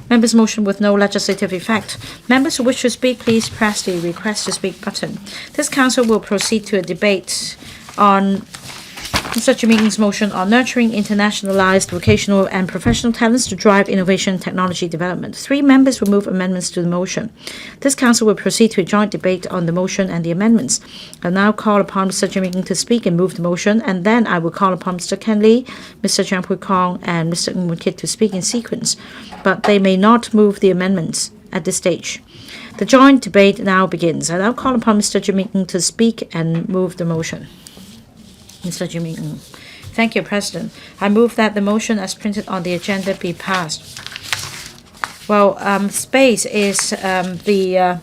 Members' motion with no legislative effect. Members who wish to speak, please press the request to speak button. This council will proceed to a debate on Mr. Jimmy NG's motion on nurturing internationalized vocational and professional talents to drive innovation and technology development. 3 members will move amendments to the motion. This council will proceed to a joint debate on the motion and the amendments. I'll now call upon Mr. Jimmy NG to speak and move the motion, and then I will call upon Mr. Ken LEE, Mr. Pui-kong, and Mr. Wun-kit to speak in sequence, but they may not move the amendments at this stage. The joint debate now begins. I now call upon Mr. Jimmy NG to speak and move the motion. Mr. Jimmy NG. Thank you, President. I move that the motion as printed on the agenda be passed. Well, space is the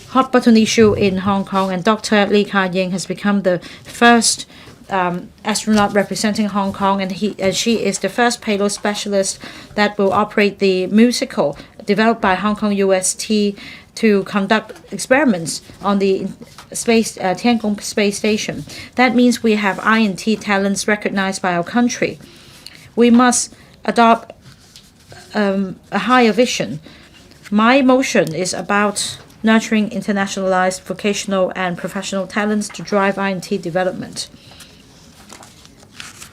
hot button issue in Hong Kong, and Dr. Lee Ka-ying has become the first astronaut representing Hong Kong, and she is the first payload specialist that will operate the musical developed by Hong Kong UST to conduct experiments on the Tiangong space station. That means we have INT talents recognized by our country. We must adopt a higher vision. My motion is about nurturing internationalized vocational and professional talents to drive INT development.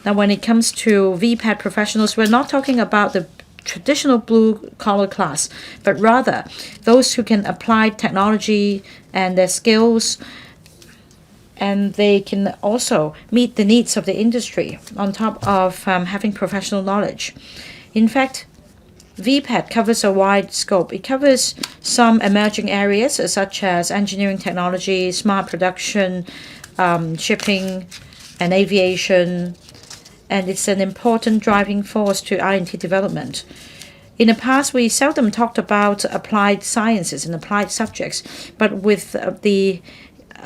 Now, when it comes to VPAT professionals, we're not talking about the traditional blue-collar class, but rather those who can apply technology and their skills, and they can also meet the needs of the industry on top of having professional knowledge. In fact, VPAT covers a wide scope. It covers some emerging areas such as engineering technology, smart production, shipping, and aviation, and it's an important driving force to INT development. In the past, we seldom talked about applied sciences and applied subjects, but with the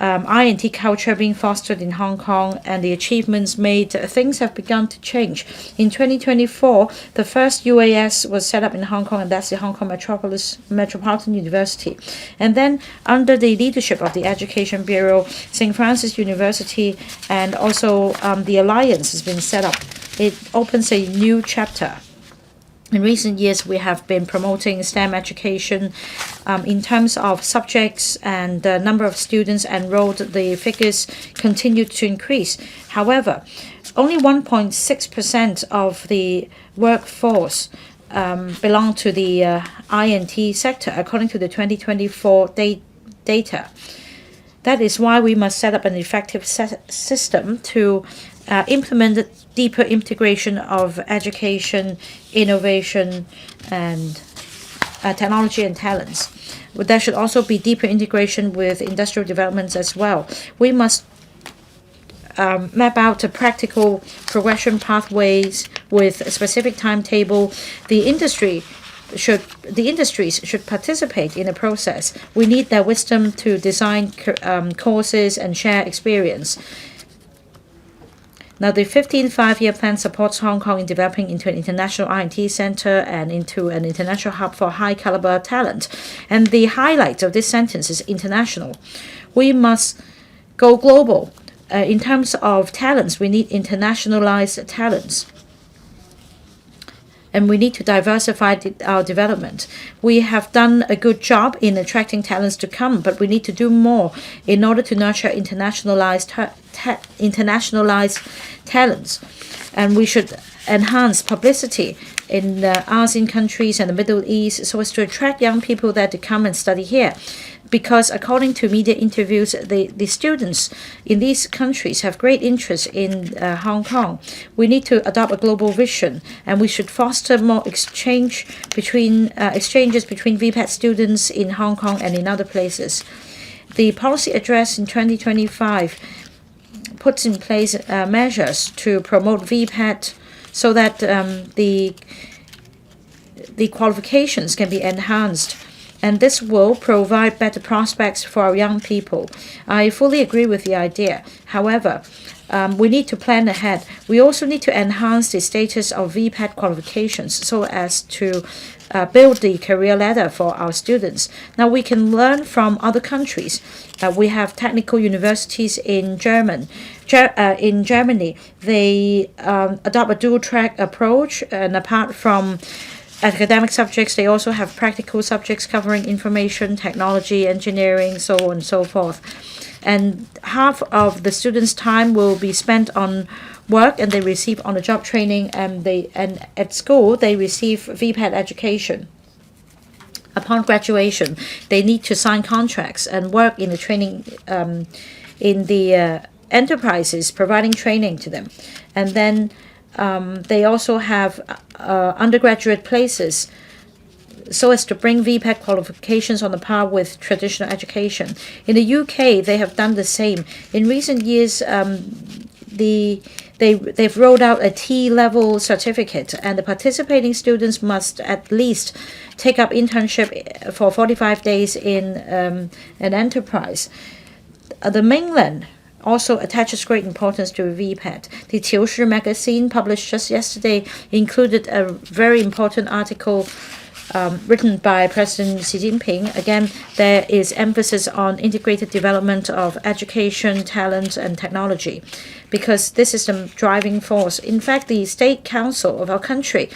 INT culture being fostered in Hong Kong and the achievements made, things have begun to change. In 2024, the first UAS was set up in Hong Kong, and that's the Hong Kong Metropolitan University. And then under the leadership of the Education Bureau, St. Francis University, and also the Alliance has been set up. It opens a new chapter. In recent years, we have been promoting STEM education in terms of subjects and the number of students enrolled. The figures continue to increase. However, only 1.6% of the workforce belong to the INT sector, according to the 2024 data. That is why we must set up an effective system to implement deeper integration of education, innovation, and technology and talents. There should also be deeper integration with industrial developments as well. We must map out a practical progression pathways with a specific timetable. The industries should participate in the process. We need their wisdom to design courses and share experience. Now, the 15th five-year plan supports Hong Kong in developing into an international INT center and into an international hub for high-caliber talent. And the highlight of this sentence is international. We must go global. In terms of talents, we need internationalized talents. And we need to diversify our development. We have done a good job in attracting talents to come, but we need to do more in order to nurture internationalized talents. And we should enhance publicity in the ASEAN countries and the Middle East so as to attract young people there to come and study here. Because according to media interviews, the students in these countries have great interest in Hong Kong. We need to adopt a global vision, and we should foster more exchanges between VPAT students in Hong Kong and in other places. The policy address in 2025 puts in place measures to promote VPAT so that the qualifications can be enhanced. And this will provide better prospects for our young people. I fully agree with the idea. However, we need to plan ahead. We also need to enhance the status of VPAT qualifications so as to build the career ladder for our students. Now, we can learn from other countries. We have technical universities in Germany. They adopt a dual-track approach, and apart from academic subjects, they also have practical subjects covering information, technology, engineering, so on and so forth. And half of the students' time will be spent on work, and they receive on-the-job training, and at school they receive VPAT education. Upon graduation, they need to sign contracts and work in the training in the enterprises providing training to them. And then they also have undergraduate places so as to bring VPAT qualifications on the par with traditional education. In the UK, they have done the same. In recent years, they've rolled out a T-level certificate, and the participating students must at least take up internship for 45 days in an enterprise. The mainland also attaches great importance to VPAT. The CHEUNG magazine, published just yesterday, included a very important article written by President Xi Jinping. Again, there is emphasis on integrated development of education, talent, and technology, because this is the driving force. In fact, the State Council of our country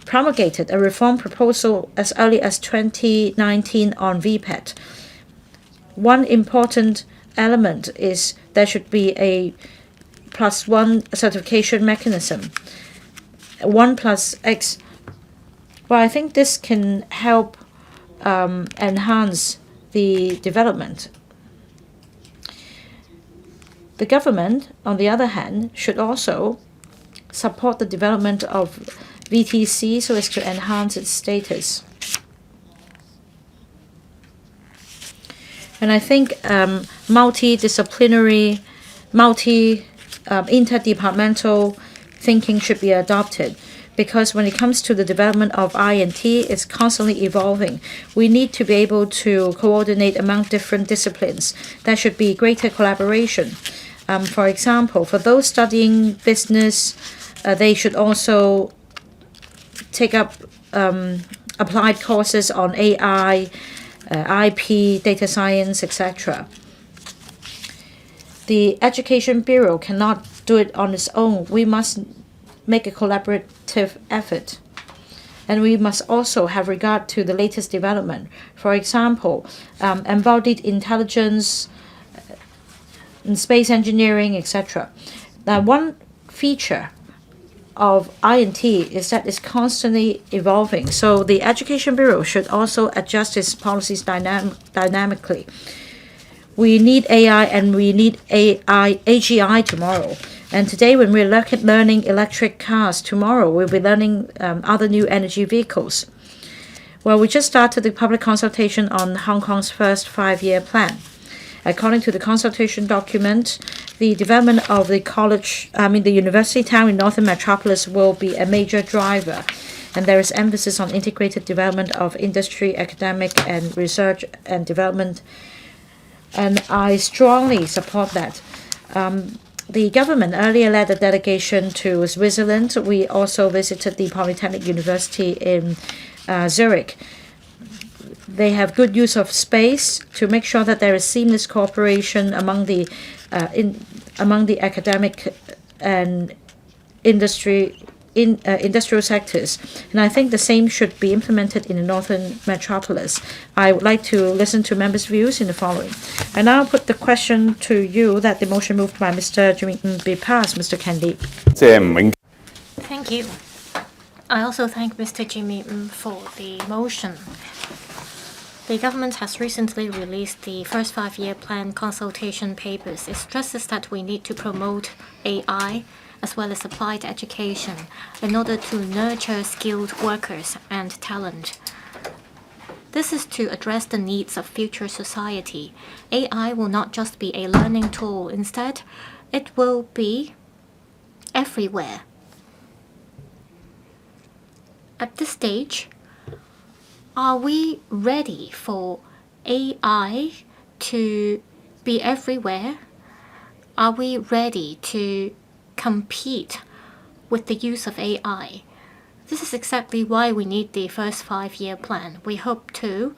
promulgated a reform proposal as early as 2019 on VPAT. One important element is there should be a +1 certification mechanism, 1 + X. Well, I think this can help enhance the development. The government, on the other hand, should also support the development of VTC so as to enhance its status. And I think multidisciplinary, interdepartmental thinking should be adopted, because when it comes to the development of I&T, it's constantly evolving. We need to be able to coordinate among different disciplines. There should be greater collaboration. For example, for those studying business, they should also take up applied courses on AI, IP, data science, etc. The Education Bureau cannot do it on its own. We must make a collaborative effort. And we must also have regard to the latest development. For example, embodied intelligence, space engineering, etc. Now, one feature of I&T is that it's constantly evolving. So the Education Bureau should also adjust its policies dynamically. We need AI and we need AGI tomorrow. And today, when we're learning electric cars, tomorrow we'll be learning other new energy vehicles. Well, we just started the public consultation on Hong Kong's first 5-year plan. According to the consultation document, the development of the university town in Northern Metropolis will be a major driver. And there is emphasis on integrated development of industry, academic, and research and development. And I strongly support that. The government earlier led a delegation to Switzerland. We also visited the Polytechnic University in Zurich. They have good use of space to make sure that there is seamless cooperation among the academic and industrial sectors. And I think the same should be implemented in the Northern Metropolis. I would like to listen to members' views in the following. I now put the question to you that the motion moved by Mr. Jimmy NG be passed. Mr. Ken LEE. Thank you. I also thank Mr. Jimmy for the motion. The government has recently released the first 5-year plan consultation papers. It stresses that we need to promote AI as well as applied education in order to nurture skilled workers and talent. This is to address the needs of future society. AI will not just be a learning tool. Instead, it will be everywhere. At this stage, are we ready for AI to be everywhere? Are we ready to compete with the use of AI? This is exactly why we need the first 5-year plan. We hope to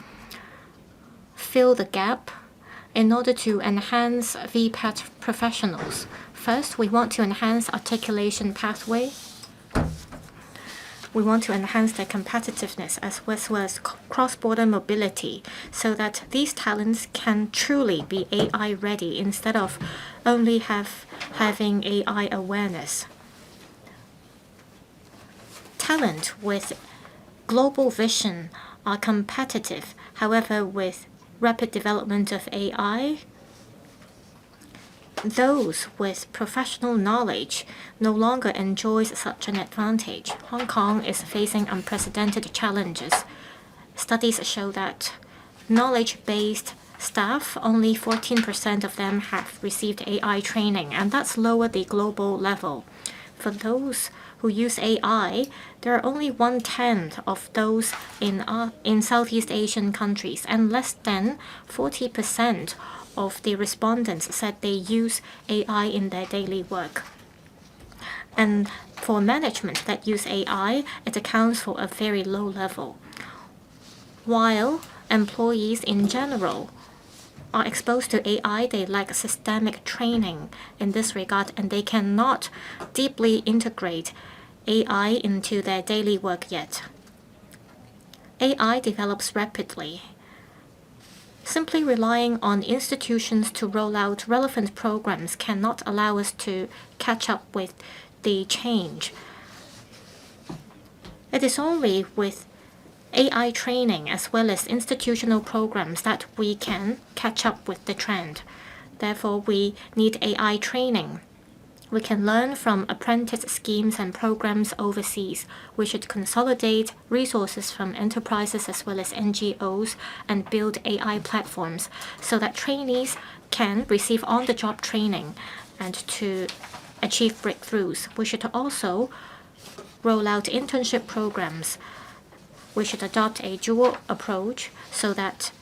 fill the gap in order to enhance VPAT professionals. First, we want to enhance articulation pathway. We want to enhance their competitiveness as well as cross-border mobility so that these talents can truly be AI ready instead of only having AI awareness. Talent with global vision are competitive. However, with rapid development of AI, those with professional knowledge no longer enjoys such an advantage. Hong Kong is facing unprecedented challenges. Studies show that knowledge-based staff, only 14% of them have received AI training, and that's lower the global level. For those who use AI, there are only 1/10 of those in Southeast Asian countries, and less than 40% of the respondents said they use AI in their daily work. And for management that use AI, it accounts for a very low level. While employees in general are exposed to AI, they lack systemic training in this regard, and they cannot deeply integrate AI into their daily work yet. AI develops rapidly. Simply relying on institutions to roll out relevant programs cannot allow us to catch up with the change. It is only with AI training as well as institutional programs that we can catch up with the trend. Therefore, we need AI training. We can learn from apprentice schemes and programs overseas. We should consolidate resources from enterprises as well as NGOs and build AI platforms so that trainees can receive on-the-job training and to achieve breakthroughs. We should also roll out internship programs. We should adopt a dual approach so that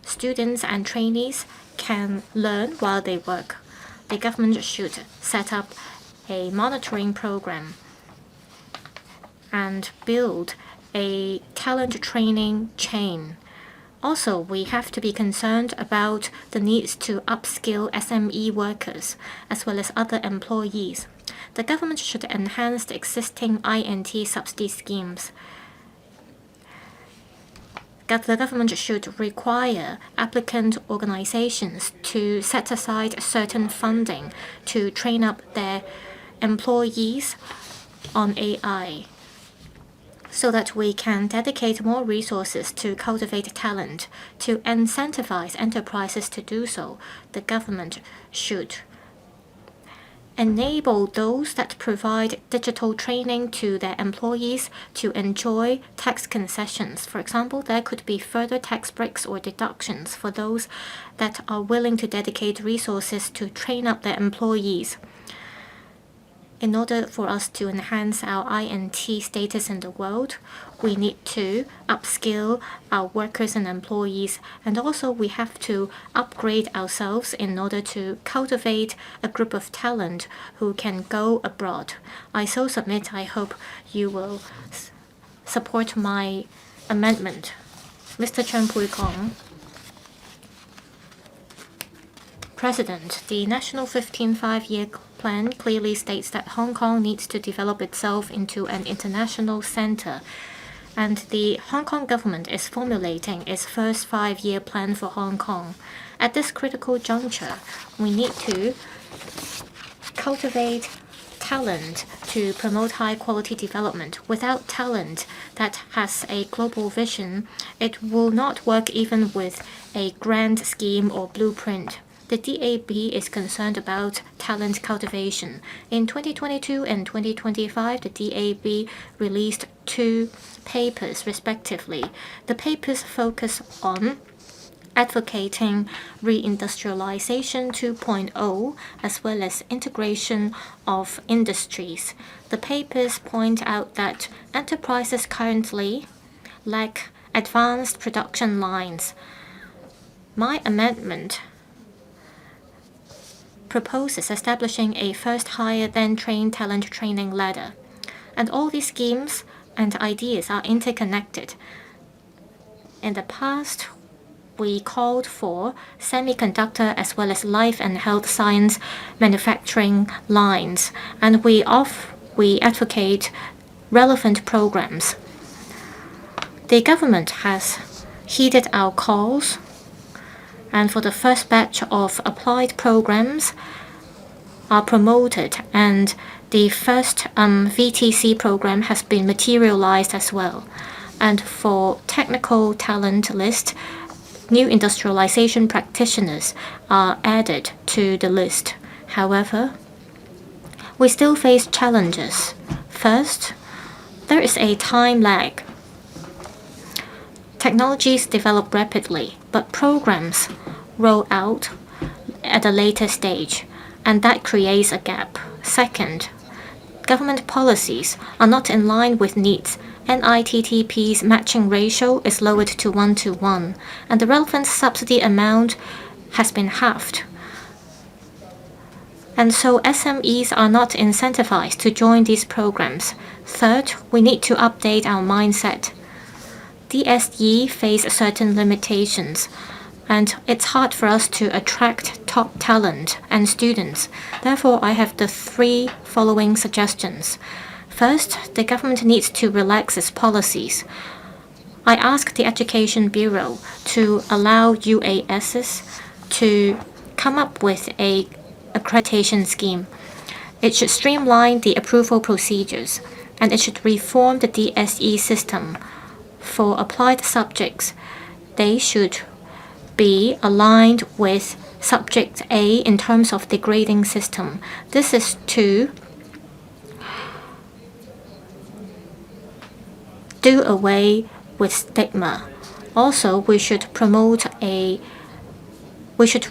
students and trainees can learn while they work. The government should set up a monitoring program and build a talent training chain. Also, we have to be concerned about the needs to upskill SME workers as well as other employees. The government should enhance the existing INT subsidy schemes. The government should require applicant organizations to set aside certain funding to train up their employees on AI so that we can dedicate more resources to cultivate talent. To incentivize enterprises to do so, the government should enable those that provide digital training to their employees to enjoy tax concessions. For example, there could be further tax breaks or deductions for those that are willing to dedicate resources to train up their employees. In order for us to enhance our INT status in the world, we need to upskill our workers and employees, and also we have to upgrade ourselves in order to cultivate a group of talent who can go abroad. I so submit. I hope you will support my amendment. Mr. Pui-kong. President, the National 15th Five-Year Plan clearly states that Hong Kong needs to develop itself into an international center, and the Hong Kong government is formulating its first 5-year plan for Hong Kong. At this critical juncture, we need to cultivate talent to promote high-quality development. Without talent that has a global vision, it will not work even with a grand scheme or blueprint. The DAB is concerned about talent cultivation. In 2022 and 2025, the DAB released 2 papers, respectively. The papers focus on advocating reindustrialization 2.0 as well as integration of industries. The papers point out that enterprises currently lack advanced production lines. My amendment proposes establishing a first hire then train talent training ladder. And all these schemes and ideas are interconnected. In the past, we called for semiconductor as well as life and health science manufacturing lines, and we advocate relevant programs. The government has heeded our calls, and for the first batch of applied programs are promoted, and the first VTC program has been materialized as well. And for technical talent list, new industrialization practitioners are added to the list. However, we still face challenges. First, there is a time lag. Technologies develop rapidly, but programs roll out at a later stage, and that creates a gap. Second, government policies are not in line with needs. NITTP's matching ratio is lowered to 1:1, and the relevant subsidy amount has been halved. And so SMEs are not incentivized to join these programs. Third, we need to update our mindset. DSE face certain limitations, and it's hard for us to attract top talent and students. Therefore, I have the 3 following suggestions. First, the government needs to relax its policies. I asked the Education Bureau to allow UASs to come up with a accreditation scheme. It should streamline the approval procedures, and it should reform the DSE system. For applied subjects, they should be aligned with Subject A in terms of the grading system. This is to do away with stigma. Also, we should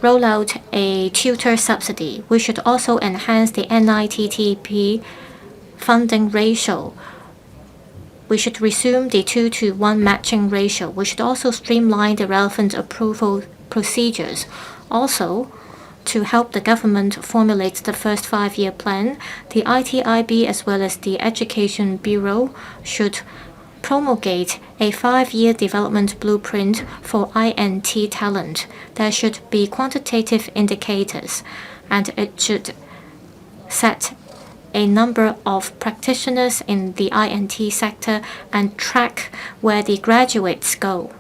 roll out a tutor subsidy. We should also enhance the NITTP funding ratio. We should resume the 2:1 matching ratio. We should also streamline the relevant approval procedures. Also, to help the government formulate the first 5-year plan, the ITIB as well as the Education Bureau should promulgate a 5-year development blueprint for INT talent. There should be quantitative indicators, and it should set a number of practitioners in the INT sector and track where the graduates go.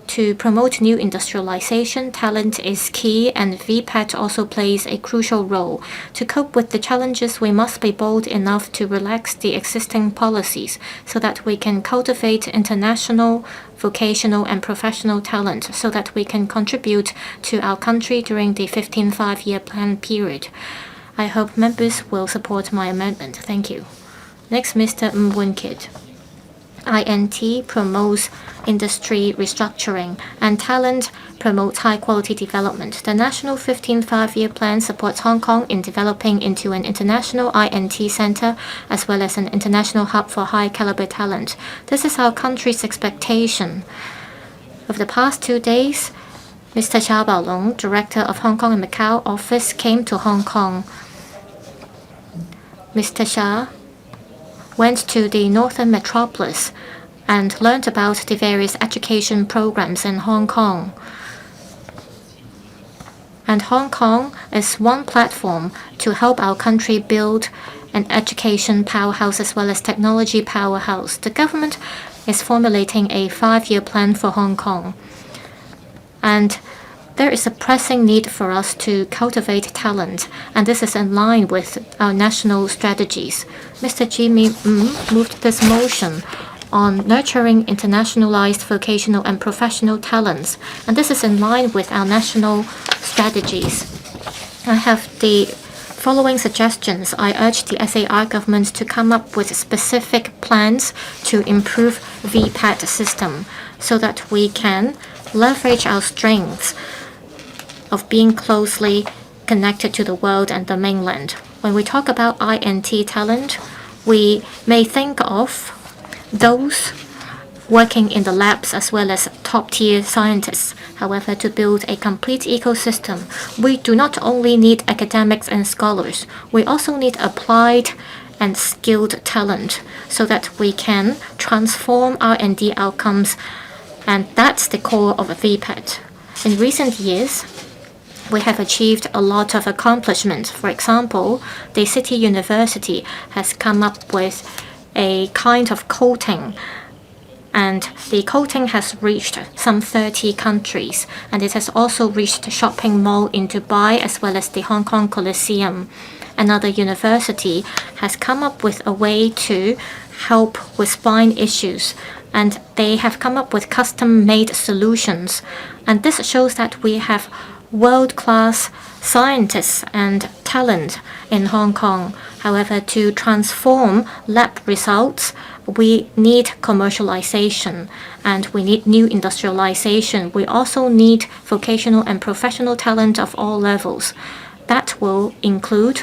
To promote new industrialization, talent is key, and VPAT also plays a crucial role. To cope with the challenges, we must be bold enough to relax the existing policies so that we can cultivate international, vocational, and professional talent so that we can contribute to our country during the 15 5-year plan period. I hope members will support my amendment. Thank you. Next, Mr. Wun-kit. INT promotes industry restructuring, and talent promotes high-quality development. The National 15 5-year plan supports Hong Kong in developing into an international INT center as well as an international hub for high-caliber talent. This is our country's expectation. Over the past 2 days, Mr. Xia Baolong, Director of Hong Kong and Macau Office, came to Hong Kong. Mr. Xia went to the northern metropolis and learned about the various education programs in Hong Kong. And Hong Kong is one platform to help our country build an education powerhouse as well as technology powerhouse. The government is formulating a 5-year plan for Hong Kong. And there is a pressing need for us to cultivate talent, and this is in line with our national strategies. Mr. Jimmy moved this motion on nurturing internationalized vocational and professional talents, and this is in line with our national strategies. I have the following suggestions. I urge the SAR government to come up with specific plans to improve VPAT system so that we can leverage our strengths of being closely connected to the world and the mainland. When we talk about INT talent, we may think of those working in the labs as well as top-tier scientists. However, to build a complete ecosystem, we do not only need academics and scholars, we also need applied and skilled talent so that we can transform R&D outcomes, and that's the core of VPAT. In recent years, we have achieved a lot of accomplishments. For example, the City University has come up with a kind of coating, and the coating has reached some 30 countries, and it has also reached shopping mall in Dubai as well as the Hong Kong Coliseum. Another university has come up with a way to help with spine issues, and they have come up with custom-made solutions. And this shows that we have world-class scientists and talent in Hong Kong. However, to transform lab results, we need commercialization and we need new industrialization. We also need vocational and professional talent of all levels. That will include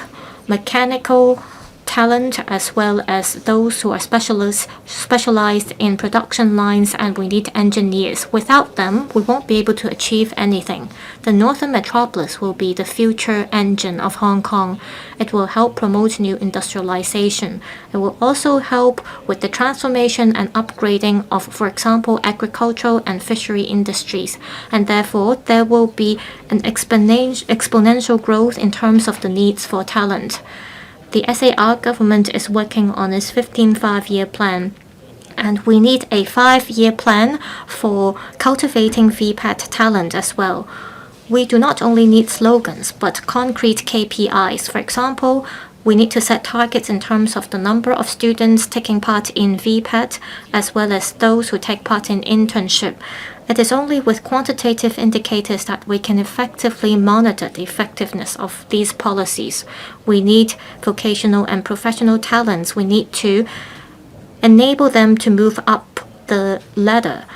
mechanical talent as well as those who are specialized in production lines, and we need engineers. Without them, we won't be able to achieve anything. The Northern Metropolis will be the future engine of Hong Kong. It will help promote new industrialization. It will also help with the transformation and upgrading of, for example, agricultural and fishery industries. And therefore, there will be an exponential growth in terms of the needs for talent. The SAR government is working on its 15th five-year plan, and we need a 5-year plan for cultivating VPAT talent as well. We do not only need slogans, but concrete KPIs. For example, we need to set targets in terms of the number of students taking part in VPAT, as well as those who take part in internship. It is only with quantitative indicators that we can effectively monitor the effectiveness of these policies. We need vocational and professional talents. We need to enable them to move up the ladder.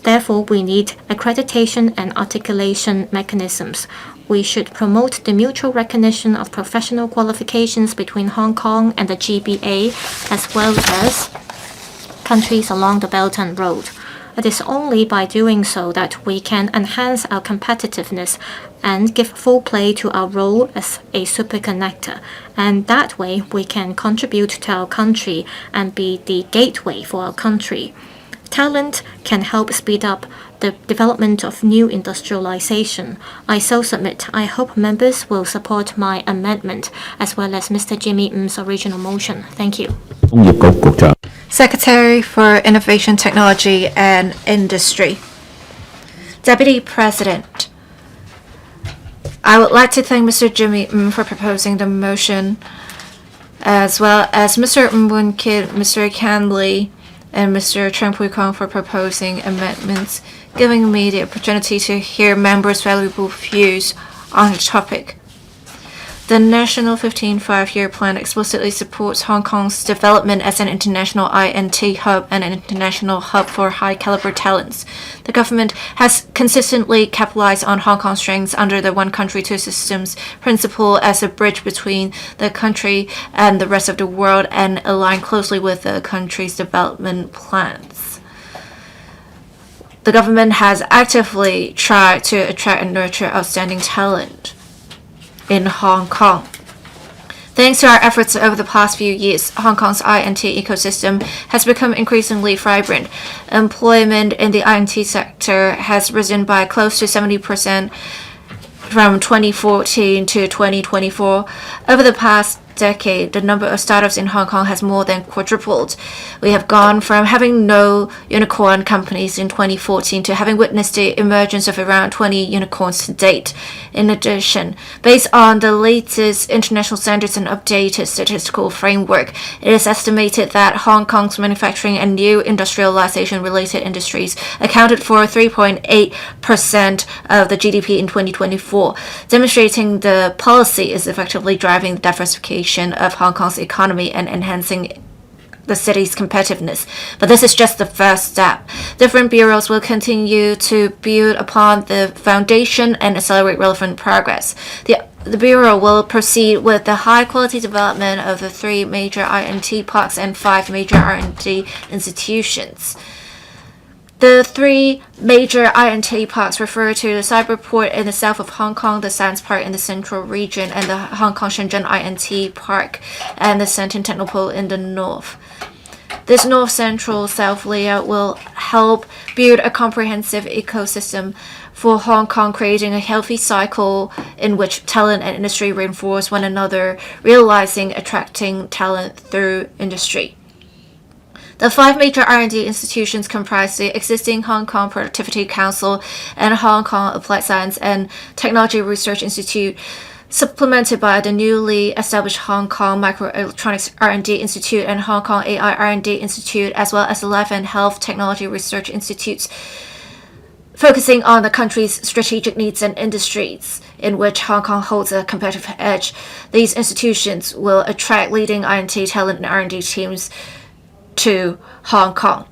Therefore, we need accreditation and articulation mechanisms. We should promote the mutual recognition of professional qualifications between Hong Kong and the GBA, as well as countries along the Belt and Road. It is only by doing so that we can enhance our competitiveness and give full play to our role as a superconnector. And that way, we can contribute to our country and be the gateway for our country. Talent can help speed up the development of new industrialization. I so submit. I hope members will support my amendment as well as Mr. Jimmy Ng's original motion. Thank you. Secretary for Innovation, Technology and Industry. Deputy President, I would like to thank Mr. Jimmy Ng for proposing the motion, as well as Mr. Wun-kit, Mr. Ken LEE, and Mr. Pui-kong for proposing amendments, giving me the opportunity to hear members' valuable views on the topic. The National 15th Five-Year Plan explicitly supports Hong Kong's development as an international INT hub and an international hub for high-caliber talents. The government has consistently capitalized on Hong Kong's strengths under the one country, two systems principle as a bridge between the country and the rest of the world and align closely with the country's development plans. The government has actively tried to attract and nurture outstanding talent in Hong Kong. Thanks to our efforts over the past few years, Hong Kong's INT ecosystem has become increasingly vibrant. Employment in the INT sector has risen by close to 70% from 2014 to 2024. Over the past decade, the number of startups in Hong Kong has more than quadrupled. We have gone from having no unicorn companies in 2014 to having witnessed the emergence of around 20 unicorns to date. In addition, based on the latest international standards and updated statistical framework, it is estimated that Hong Kong's manufacturing and new industrialization-related industries accounted for 3.8% of the GDP in 2024, demonstrating the policy is effectively driving the diversification of Hong Kong's economy and enhancing the city's competitiveness. But this is just the first step. Different bureaus will continue to build upon the foundation and accelerate relevant progress. The Bureau will proceed with the high-quality development of the 3 major INT parks and 5 major R&D institutions. The 3 major INT parks refer to the Cyberport in the south of Hong Kong, the Science Park in the central region, and the Hong Kong-Shenzhen INT Park and the Shenton Technopole in the north. This north-central south layout will help build a comprehensive ecosystem for Hong Kong, creating a healthy cycle in which talent and industry reinforce one another, realizing attracting talent through industry. The 5 major R&D institutions comprise the existing Hong Kong Productivity Council and Hong Kong Applied Science and Technology Research Institute, supplemented by the newly established Hong Kong Microelectronics R&D Institute and Hong Kong AI R&D Institute, as well as the Life and Health Technology Research Institutes, focusing on the country's strategic needs and industries in which Hong Kong holds a competitive edge. These institutions will attract leading I&T talent and R&D teams to Hong Kong.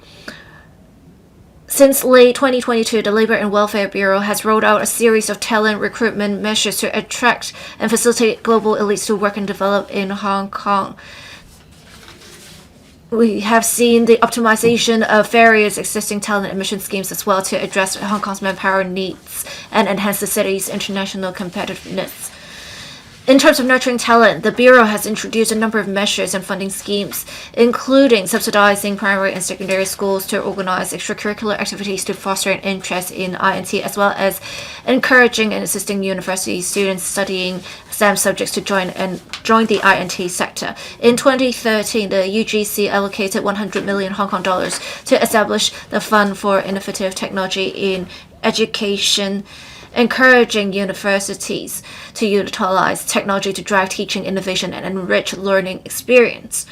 Since late 2022, the Labor and Welfare Bureau has rolled out a series of talent recruitment measures to attract and facilitate global elites to work and develop in Hong Kong. We have seen the optimization of various existing talent admission schemes as well to address Hong Kong's manpower needs and enhance the city's international competitiveness. In terms of nurturing talent, the Bureau has introduced a number of measures and funding schemes, including subsidizing primary and secondary schools to organize extracurricular activities to foster an interest in I&T, as well as encouraging and assisting university students studying STEM subjects to join the I&T sector. In 2013, the UGC allocated 100 million Hong Kong dollars to establish the Fund for Innovative Technology in Education, encouraging universities to utilize technology to drive teaching innovation and enrich learning experience.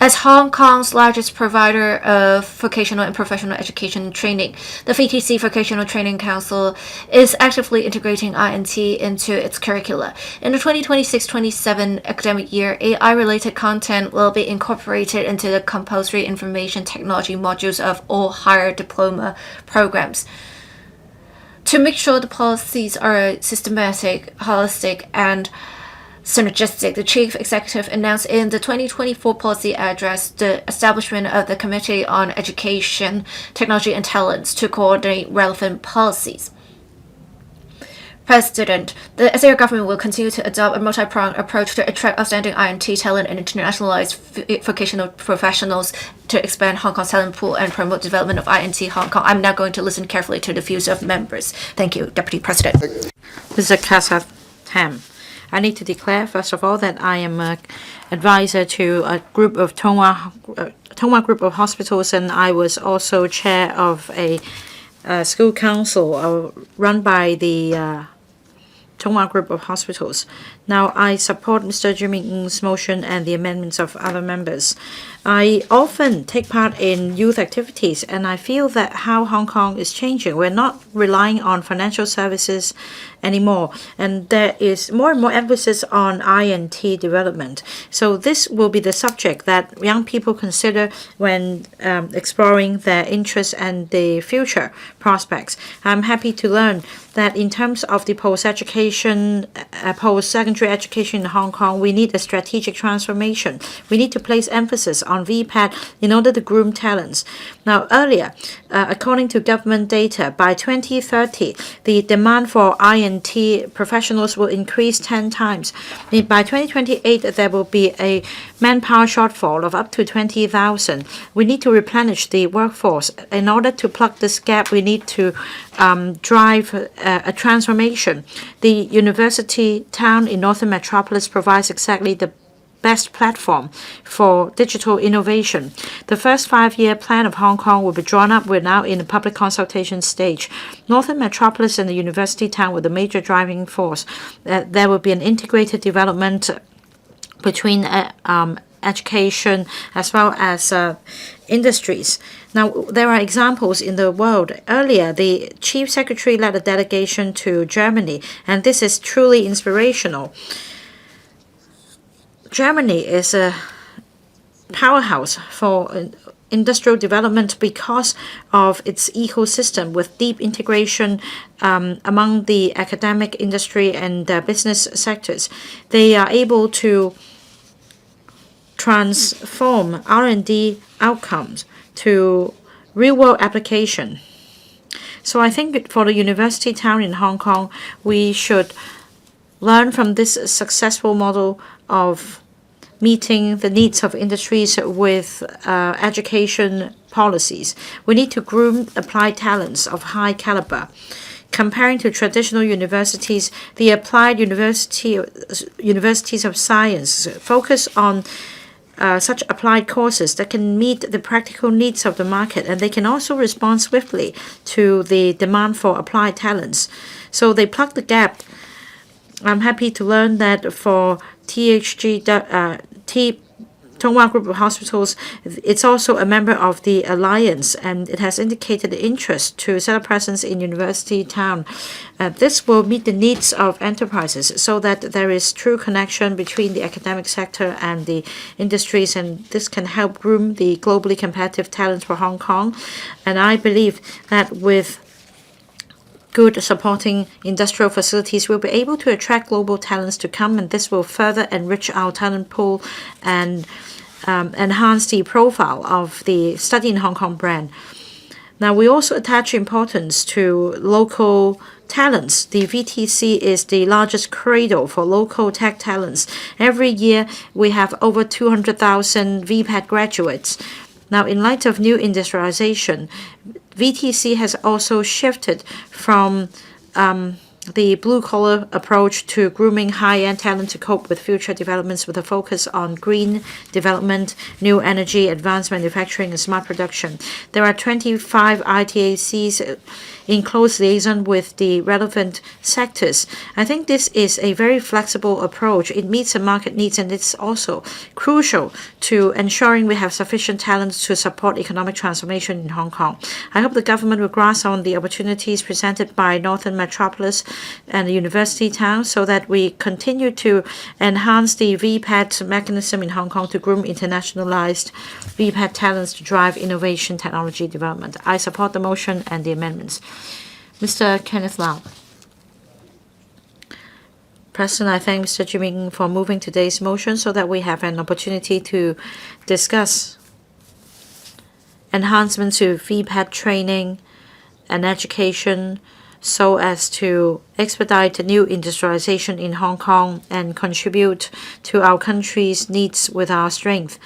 As Hong Kong's largest provider of vocational and professional education training, the VTC Vocational Training Council is actively integrating I&T into its curricula. In the 2026-27 academic year, AI-related content will be incorporated into the compulsory information technology modules of all higher diploma programs. To make sure the policies are systematic, holistic, and synergistic, the Chief Executive announced in the 2024 policy address the establishment of the Committee on Education, Technology and Talents to coordinate relevant policies. President, the SAR government will continue to adopt a multi-pronged approach to attract outstanding I&T talent and internationalized vocational professionals to expand Hong Kong's talent pool and promote development of I&T Hong Kong. I'm now going to listen carefully to the views of members. Thank you, Deputy President. Mr. Kasa Tam. I need to declare, first of all, that I am an advisor to a group of Tonghua Group of Hospitals, and I was also chair of a school council run by the Tonghua Group of Hospitals. Now, I support Mr. Jimmy Ng's motion and the amendments of other members. I often take part in youth activities, and I feel that how Hong Kong is changing. We're not relying on financial services anymore, and there is more and more emphasis on I&T development. So this will be the subject that young people consider when exploring their interests and the future prospects. I'm happy to learn that in terms of the post-education, post-secondary education in Hong Kong, we need a strategic transformation. We need to place emphasis on VPAT in order to groom talents. Now, earlier, according to government data, by 2030, the demand for I&T professionals will increase 10 times. By 2028, there will be a manpower shortfall of up to 20,000. We need to replenish the workforce. In order to plug this gap, we need to drive a transformation. The university town in Northern Metropolis provides exactly the best platform for digital innovation. The first 5-year plan of Hong Kong will be drawn up. We're now in the public consultation stage. Northern Metropolis and the university town were the major driving force. There will be an integrated development between education as well as industries. Now, there are examples in the world. Earlier, the Chief Secretary led a delegation to Germany, and this is truly inspirational. Germany is a powerhouse for industrial development because of its ecosystem with deep integration among the academic, industry, and business sectors. They are able to transform R&D outcomes to real-world application. So I think for the university town in Hong Kong, we should learn from this successful model of meeting the needs of industries with education policies. We need to groom applied talents of high caliber. Comparing to traditional universities, the applied universities of science focus on such applied courses that can meet the practical needs of the market, and they can also respond swiftly to the demand for applied talents. So they plug the gap. I'm happy to learn that for Tonghua Group of Hospitals, it's also a member of the Alliance, and it has indicated interest to set up presence in University Town. This will meet the needs of enterprises so that there is true connection between the academic sector and the industries, and this can help groom the globally competitive talent for Hong Kong. And I believe that with good supporting industrial facilities, we'll be able to attract global talents to come, and this will further enrich our talent pool and enhance the profile of the Study in Hong Kong brand. Now, we also attach importance to local talents. The VTC is the largest cradle for local tech talents. Every year, we have over 200,000 VPAT graduates. Now, in light of new industrialization, VTC has also shifted from the blue-collar approach to grooming high-end talent to cope with future developments with a focus on green development, new energy, advanced manufacturing, and smart production. There are 25 ITACs in close liaison with the relevant sectors. I think this is a very flexible approach. It meets the market needs, and it's also crucial to ensuring we have sufficient talent to support economic transformation in Hong Kong. I hope the government will grasp on the opportunities presented by Northern Metropolis and the University Town so that we continue to enhance the VPAT mechanism in Hong Kong to groom internationalized VPAT talents to drive innovation technology development. I support the motion and the amendments. Mr. Kenneth Lau. President, I thank Mr. Jimmy NG for moving today's motion so that we have an opportunity to discuss enhancements to VPAT training and education so as to expedite new industrialization in Hong Kong and contribute to our country's needs with our strength.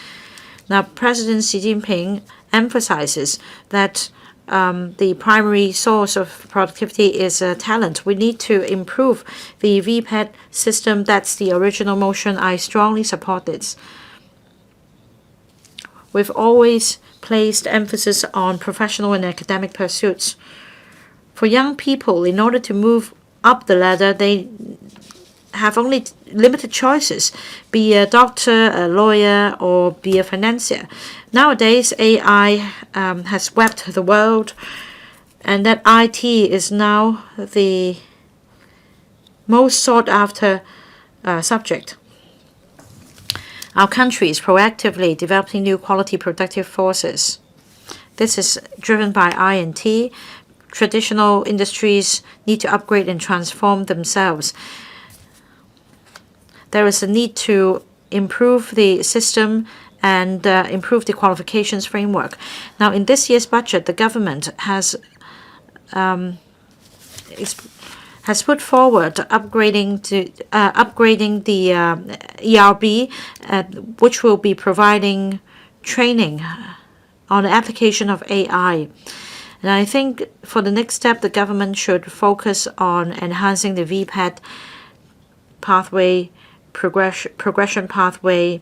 Now, President Xi Jinping emphasizes that the primary source of productivity is talent. We need to improve the VPAT system. That's the original motion. I strongly support this. We've always placed emphasis on professional and academic pursuits. For young people, in order to move up the ladder, they have only limited choices, be a doctor, a lawyer, or be a financier. Nowadays, AI has swept the world, and that IT is now the most sought-after subject. Our country is proactively developing new quality productive forces. This is driven by I&T. Traditional industries need to upgrade and transform themselves. There is a need to improve the system and improve the qualifications framework. Now, in this year's budget, the government has put forward upgrading the ERB, which will be providing training on the application of AI. And I think for the next step, the government should focus on enhancing the VPAT pathway, progression pathway.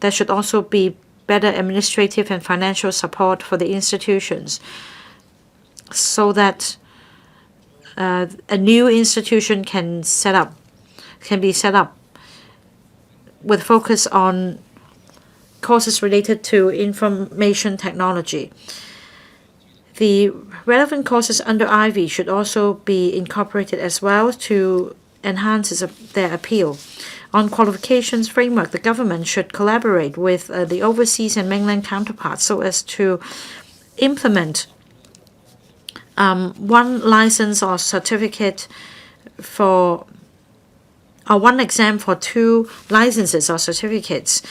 There should also be better administrative and financial support for the institutions so that a new institution can be set up with focus on courses related to information technology. The relevant courses under Ivy should also be incorporated as well to enhance their appeal. On qualifications framework, the government should collaborate with the overseas and mainland counterparts so as to implement one license or certificate for one exam for two licenses or certificates,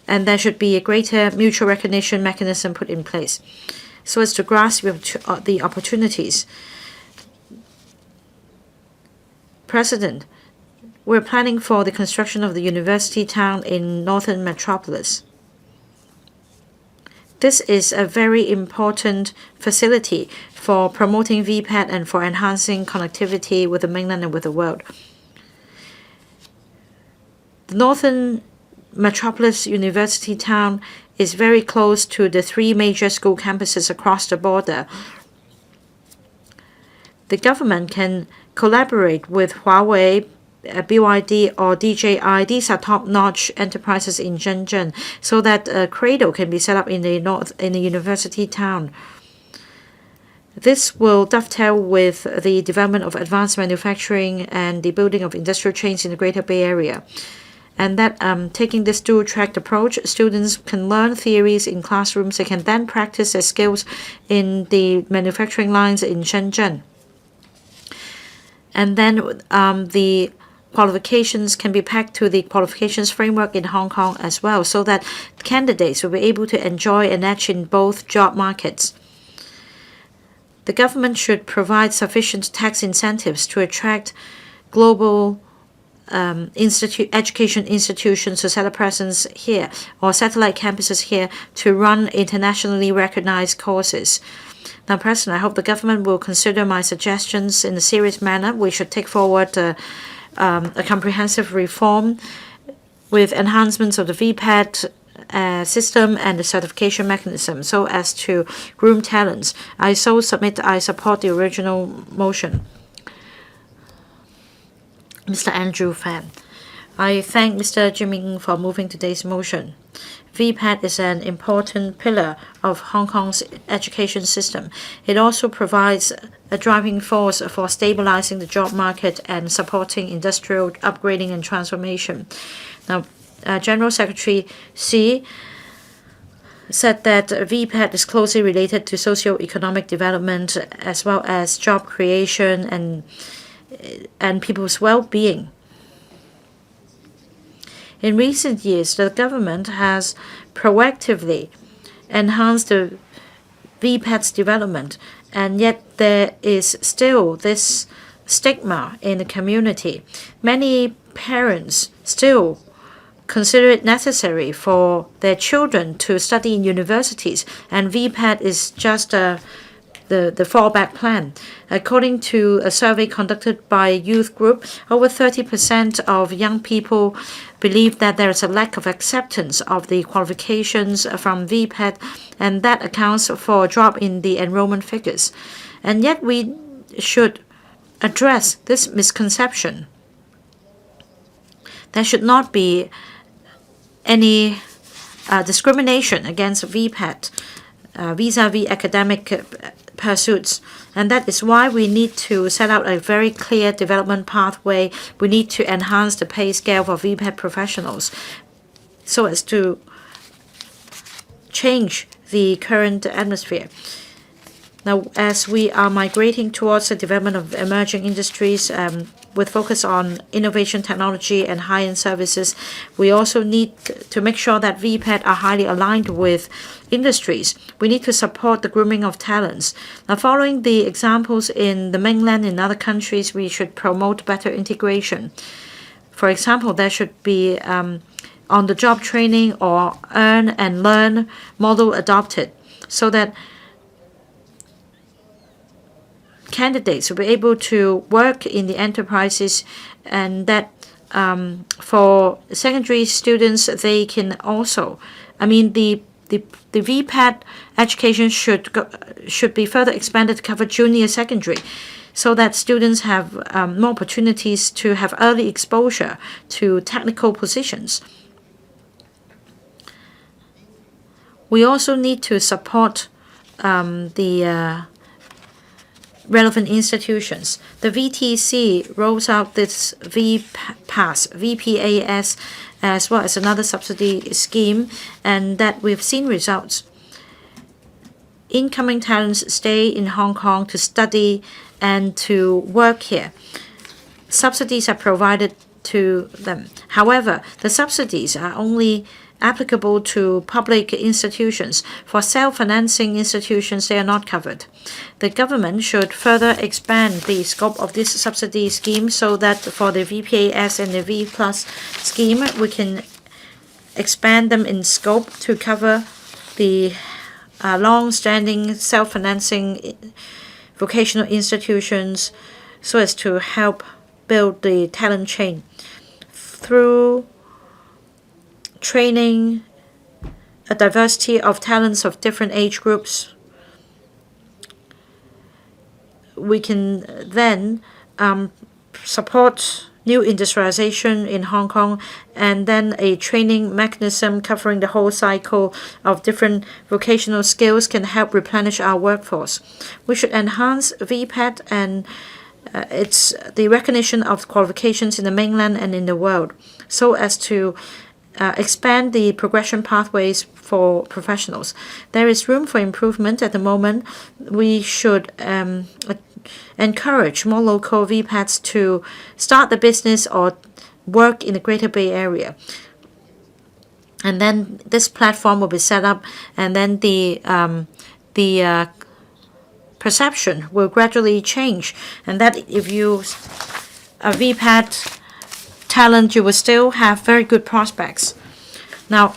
and there should be a greater mutual recognition mechanism put in place so as to grasp the opportunities. President, we're planning for the construction of the University Town in Northern Metropolis. This is a very important facility for promoting VPAT and for enhancing connectivity with the mainland and with the world. The Northern metropolis university town is very close to the 3 major school campuses across the border. The government can collaborate with Huawei, BYD or DJI. These are top-notch enterprises in Shenzhen, so that a cradle can be set up in the university town. This will dovetail with the development of advanced manufacturing and the building of industrial chains in the Greater Bay Area. And that taking this dual-track approach, students can learn theories in classrooms. They can then practice their skills in the manufacturing lines in Shenzhen. And then the qualifications can be packed to the qualifications framework in Hong Kong as well, so that candidates will be able to enjoy an edge in both job markets. The government should provide sufficient tax incentives to attract global education institutions to set a presence here, or satellite campuses here, to run internationally recognized courses. Now, President, I hope the government will consider my suggestions in a serious manner. We should take forward a comprehensive reform with enhancements of the VPAT system and the certification mechanism so as to groom talents. I support the original motion. Mr. Andrew Fan. I thank Mr. Jimmy NG for moving today's motion. VPAT is an important pillar of Hong Kong's education system. It also provides a driving force for stabilizing the job market and supporting industrial upgrading and transformation. Now, General Secretary Xi said that VPAT is closely related to socio-economic development as well as job creation and people's well-being. In recent years, the government has proactively enhanced the VPAT's development, and yet there is still this stigma in the community. Many parents still consider it necessary for their children to study in universities, and VPAT is just the fallback plan. According to a survey conducted by a youth group, over 30% of young people believe that there is a lack of acceptance of the qualifications from VPAT, and that accounts for a drop in the enrollment figures. And yet we should address this misconception. There should not be any discrimination against VPAT vis-a-vis academic pursuits, and that is why we need to set out a very clear development pathway. We need to enhance the pay scale for VPAT professionals so as to change the current atmosphere. Now, as we are migrating towards the development of emerging industries with focus on innovation, technology, and high-end services, we also need to make sure that VPAT are highly aligned with industries. We need to support the grooming of talents. Now, following the examples in the mainland and other countries, we should promote better integration. For example, there should be on-the-job training or earn and learn model adopted so that candidates will be able to work in the enterprises, and that for secondary students, they can also, the VPAT education should be further expanded to cover junior secondary, so that students have more opportunities to have early exposure to technical positions. We also need to support the relevant institutions. The VTC rolls out this VPAS, as well as another subsidy scheme, and that we've seen results. Incoming talents stay in Hong Kong to study and to work here. Subsidies are provided to them. However, the subsidies are only applicable to public institutions. For self-financing institutions, they are not covered. The government should further expand the scope of this subsidy scheme so that for the VPAS and the V Plus scheme, we can expand them in scope to cover the long-standing self-financing vocational institutions so as to help build the talent chain. Through training a diversity of talents of different age groups. We can then support new industrialization in Hong Kong, and then a training mechanism covering the whole cycle of different vocational skills can help replenish our workforce. We should enhance VPAT and it's the recognition of qualifications in the mainland and in the world, so as to expand the progression pathways for professionals. There is room for improvement at the moment. We should encourage more local VPATs to start the business or work in the Greater Bay Area. And then this platform will be set up, and then the perception will gradually change, and that if you a VPAT talent, you will still have very good prospects. Now,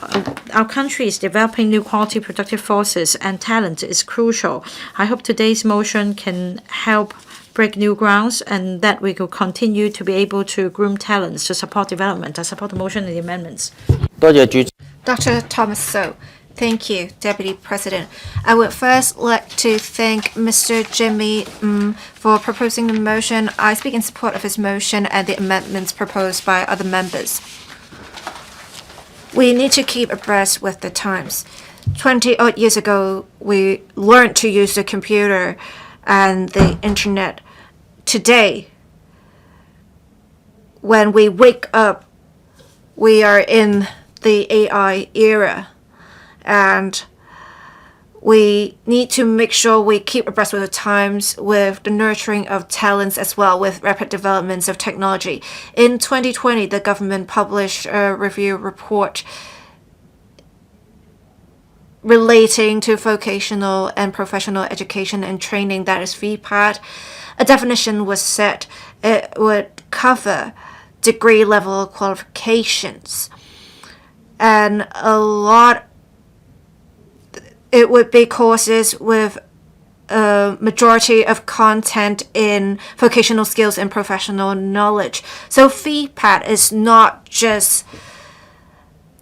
our country is developing new quality productive forces, and talent is crucial. I hope today's motion can help break new grounds, and that we will continue to be able to groom talents to support development. I support the motion and the amendments. Dr. Thomas So. Thank you, Deputy President. I would first like to thank Mr. Jimmy for proposing the motion. I speak in support of his motion and the amendments proposed by other members. We need to keep abreast with the times. 20-odd years ago, we learned to use the computer and the internet. Today, when we wake up, we are in the AI era. And we need to make sure we keep abreast with the times with the nurturing of talents as well, with rapid developments of technology. In 2020, the government published a review report relating to vocational and professional education and training, that is VPAT. A definition was set. It would cover degree level qualifications, and it would be courses with a majority of content in vocational skills and professional knowledge. So VPAT is not just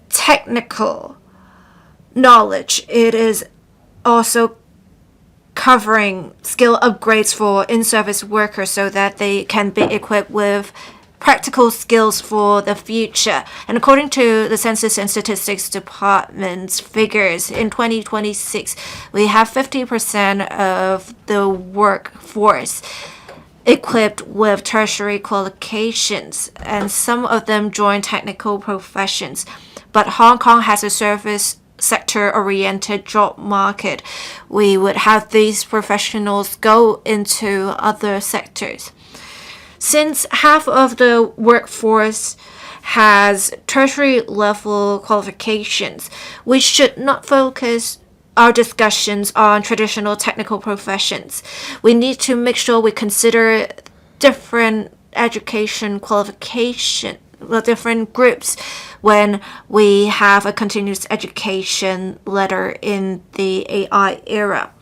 technical knowledge. It is also covering skill upgrades for in-service workers so that they can be equipped with practical skills for the future. And according to the Census and Statistics Department's figures, in 2026, we have 50% of the workforce equipped with tertiary qualifications, and some of them join technical professions. But Hong Kong has a service sector-oriented job market. We would have these professionals go into other sectors. Since half of the workforce has tertiary level qualifications, we should not focus our discussions on traditional technical professions. We need to make sure we consider different education qualification, different groups when we have a continuous education ladder in the AI era.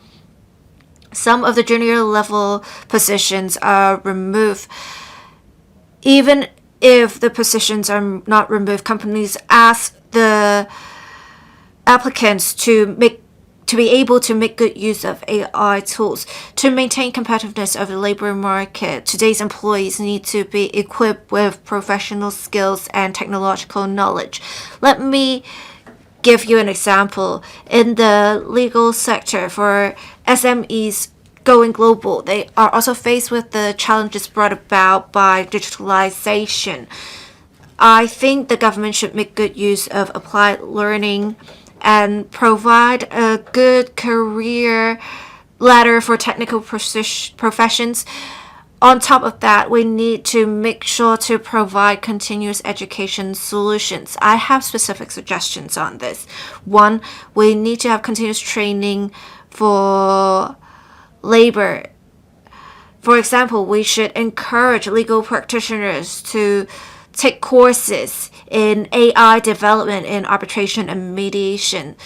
Some of the junior level positions are removed. Even if the positions are not removed, companies ask the applicants to be able to make good use of AI tools. To maintain competitiveness of the labor market, today's employees need to be equipped with professional skills and technological knowledge. Let me give you an example. In the legal sector, for SMEs going global, they are also faced with the challenges brought about by digitalization. I think the government should make good use of applied learning and provide a good career ladder for technical professions. On top of that, we need to make sure to provide continuous education solutions. I have specific suggestions on this. One, we need to have continuous training for labor. For example, we should encourage legal practitioners to take courses in AI development, in arbitration and mediation.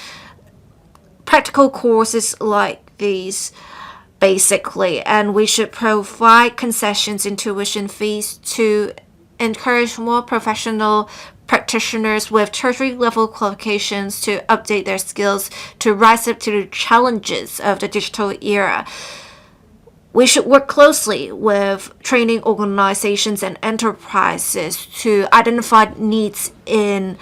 Practical courses like these, basically, and we should provide concessions in tuition fees to encourage more professional practitioners with tertiary level qualifications to update their skills to rise up to the challenges of the digital era. We should work closely with training organizations and enterprises to identify needs in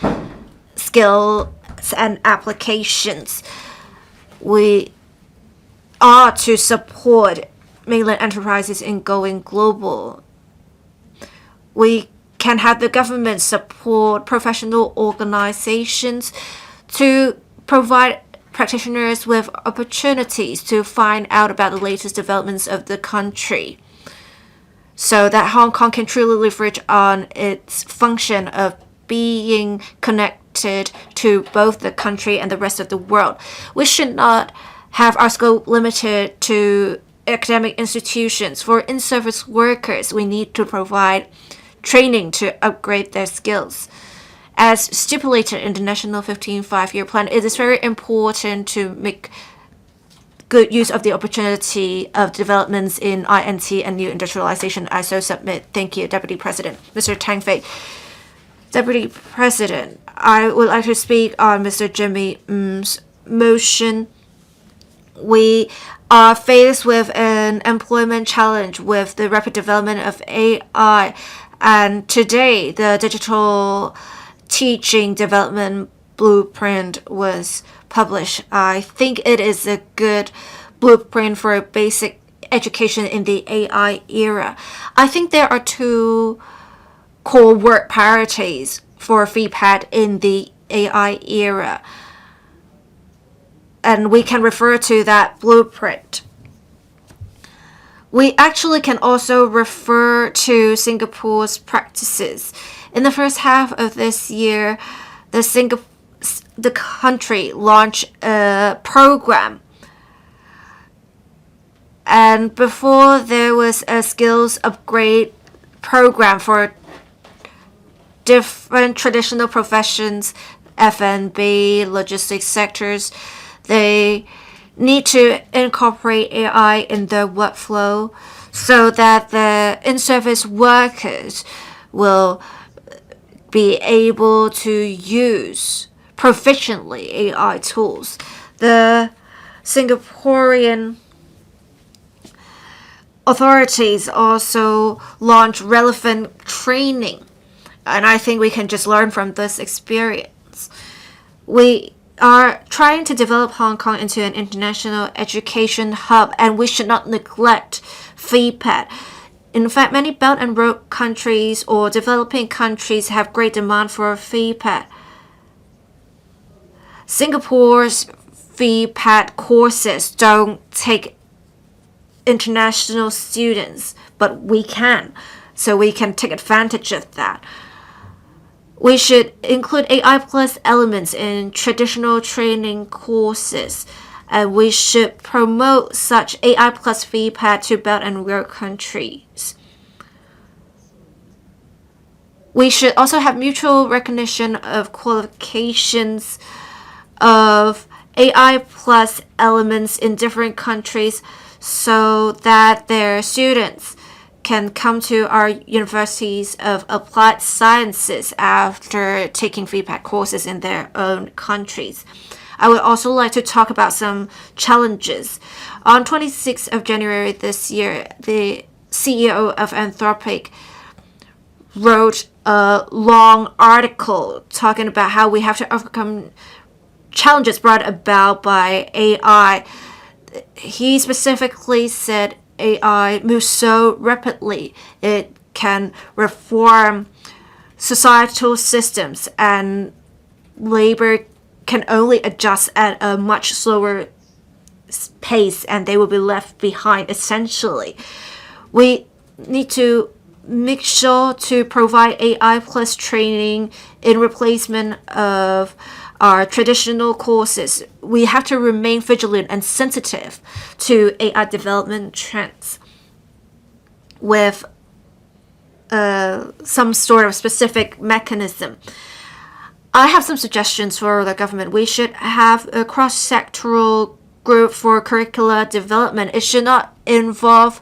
skills and applications. We are to support mainland enterprises in going global. We can have the government support professional organizations to provide practitioners with opportunities to find out about the latest developments of the country so that Hong Kong can truly leverage on its function of being connected to both the country and the rest of the world. We should not have our scope limited to academic institutions. For in-service workers, we need to provide training to upgrade their skills. As stipulated in the National 15 5-year plan, it is very important to make good use of the opportunity of developments in INT and new industrialization. I so submit. Thank you, Deputy President. Mr. Tang Fei. Deputy President, I would like to speak on Mr. Jimmy Ng's motion. We are faced with an employment challenge with the rapid development of AI, and today the digital teaching development blueprint was published. I think it is a good blueprint for basic education in the AI era. I think there are two core work priorities for VPAT in the AI era, and we can refer to that blueprint. We actually can also refer to Singapore's practices. In the first half of this year, the country launched a program. And before, there was a skills upgrade program for different traditional professions, F&B, logistics sectors. They need to incorporate AI in their workflow so that the in-service workers will be able to use proficiently AI tools. The Singaporean authorities also launch relevant training, and I think we can just learn from this experience. We are trying to develop Hong Kong into an international education hub, and we should not neglect VPAT. In fact, many Belt and Road countries or developing countries have great demand for VPAT. Singapore's VPAT courses don't take international students, but we can, so we can take advantage of that. We should include AI plus elements in traditional training courses, and we should promote such AI plus VPAT to Belt and Road countries. We should also have mutual recognition of qualifications of AI plus elements in different countries so that their students can come to our universities of applied sciences after taking VPAT courses in their own countries. I would also like to talk about some challenges. On 26th of January this year, the CEO of Anthropic wrote a long article talking about how we have to overcome challenges brought about by AI. He specifically said AI moves so rapidly, it can reform societal systems, and labor can only adjust at a much slower pace, and they will be left behind essentially. We need to make sure to provide AI plus training in replacement of our traditional courses. We have to remain vigilant and sensitive to AI development trends with some sort of specific mechanism. I have some suggestions for the government. We should have a cross-sectoral group for curricula development. It should not involve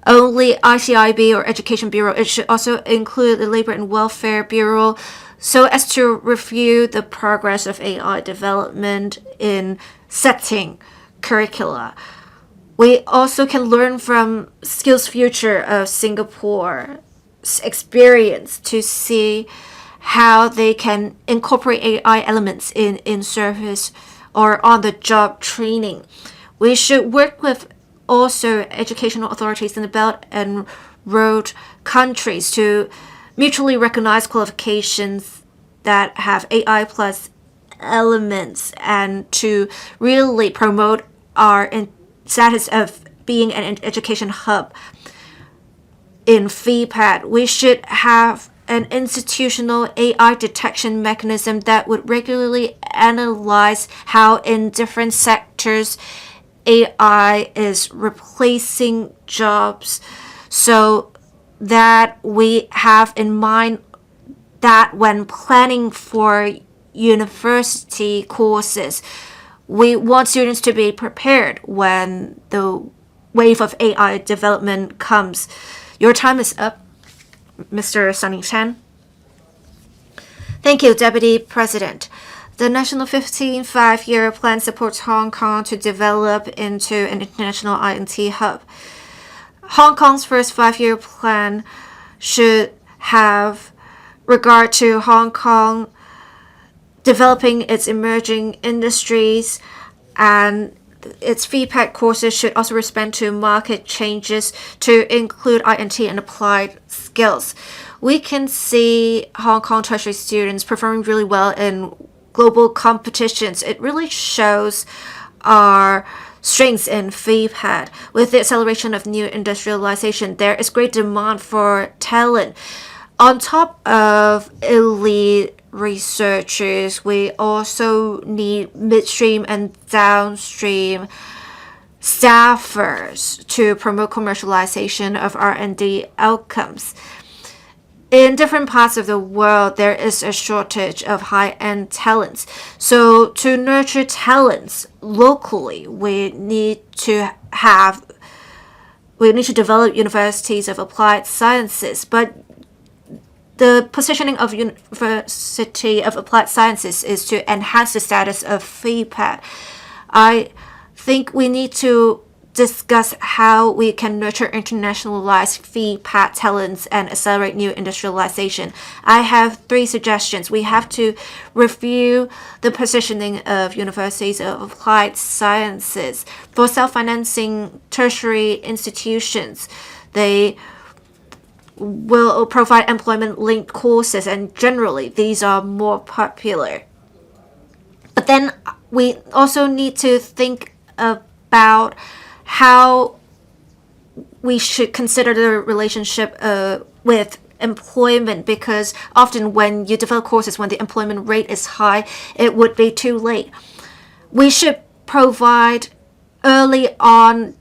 only ICIB or Education Bureau. It should also include the Labor and Welfare Bureau, so as to review the progress of AI development in setting curricula. We also can learn from Skills Future of Singapore's experience to see how they can incorporate AI elements in service or on-the-job training. We should work with also educational authorities in the Belt and Road countries to mutually recognize qualifications that have AI plus elements and to really promote our status of being an education hub in VPAT. We should have an institutional AI detection mechanism that would regularly analyze how in different sectors AI is replacing jobs, so that we have in mind that when planning for university courses, we want students to be prepared when the wave of AI development comes. Your time is up, Mr. Sunny Chan. Thank you, Deputy President. The National 15 Five-Year Plan supports Hong Kong to develop into an international INT hub. Hong Kong's first 5-year plan should have regard to Hong Kong developing its emerging industries, and its VPAT courses should also respond to market changes to include INT and applied skills. We can see Hong Kong tertiary students performing really well in global competitions. It really shows our strengths in VPAT. With the acceleration of new industrialization, there is great demand for talent. On top of elite researchers, we also need midstream and downstream staffers to promote commercialization of R&D outcomes. In different parts of the world, there is a shortage of high-end talents. So to nurture talents locally, we need to develop universities of applied sciences. But the positioning of University of Applied Sciences is to enhance the status of VPAT. I think we need to discuss how we can nurture internationalized VPAT talents and accelerate new industrialization. I have 3 suggestions. We have to review the positioning of universities of applied sciences. For self-financing tertiary institutions, they will provide employment-linked courses, and generally these are more popular. But then we also need to think about how we should consider the relationship with employment, because often when you develop courses when the employment rate is high, it would be too late. We should provide early on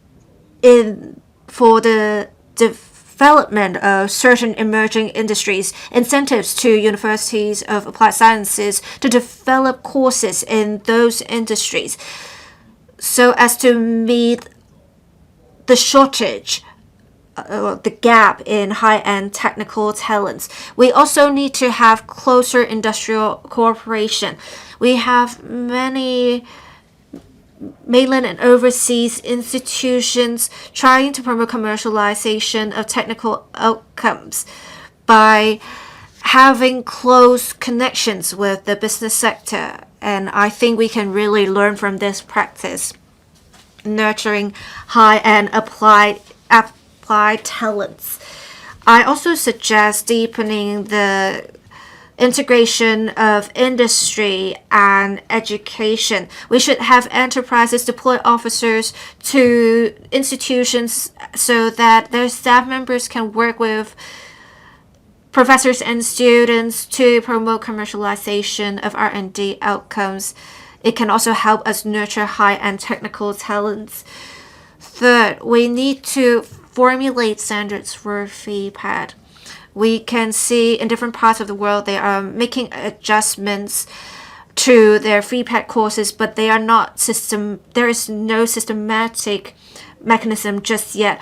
for the development of certain emerging industries incentives to universities of applied sciences to develop courses in those industries so as to meet the shortage, the gap in high-end technical talents. We also need to have closer industrial cooperation. We have many mainland and overseas institutions trying to promote commercialization of technical outcomes by having close connections with the business sector. And I think we can really learn from this practice, nurturing high-end applied talents. I also suggest deepening the integration of industry and education. We should have enterprises deploy officers to institutions so that their staff members can work with professors and students to promote commercialization of R&D outcomes. It can also help us nurture high-end technical talents. Third, we need to formulate standards for VPAT. We can see in different parts of the world they are making adjustments to their VPAT courses, but they are not there is no systematic mechanism just yet.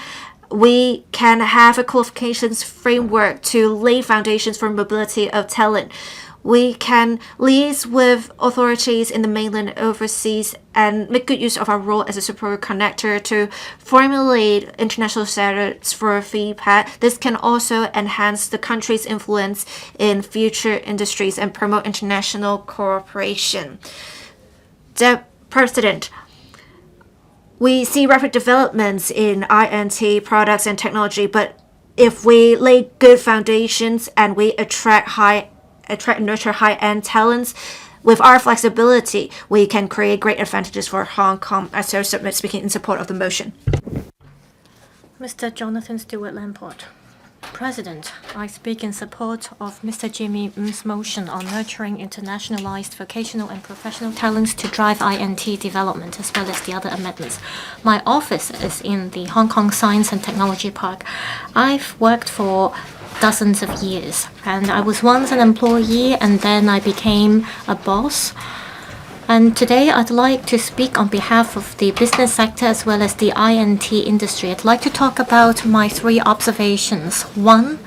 We can have a qualifications framework to lay foundations for mobility of talent. we can liaise with authorities in the mainland overseas and make good use of our role as a superior connector to formulate international standards for VPAT. This can also enhance the country's influence in future industries and promote international cooperation. The President, we see rapid developments in INT products and technology, but if we lay good foundations and we attract and nurture high-end talents, with our flexibility, we can create great advantages for Hong Kong. I so submit speaking in support of the motion. Mr. Jonathan Stewart Lamport. President, I speak in support of Mr. Jimmy Ng's motion on nurturing internationalized vocational and professional talents to drive INT development, as well as the other amendments. My office is in the Hong Kong Science and Technology Park. I've worked for dozens of years, and I was once an employee and then I became a boss. And today I'd like to speak on behalf of the business sector as well as the INT industry. I'd like to talk about my 3 observations. 1,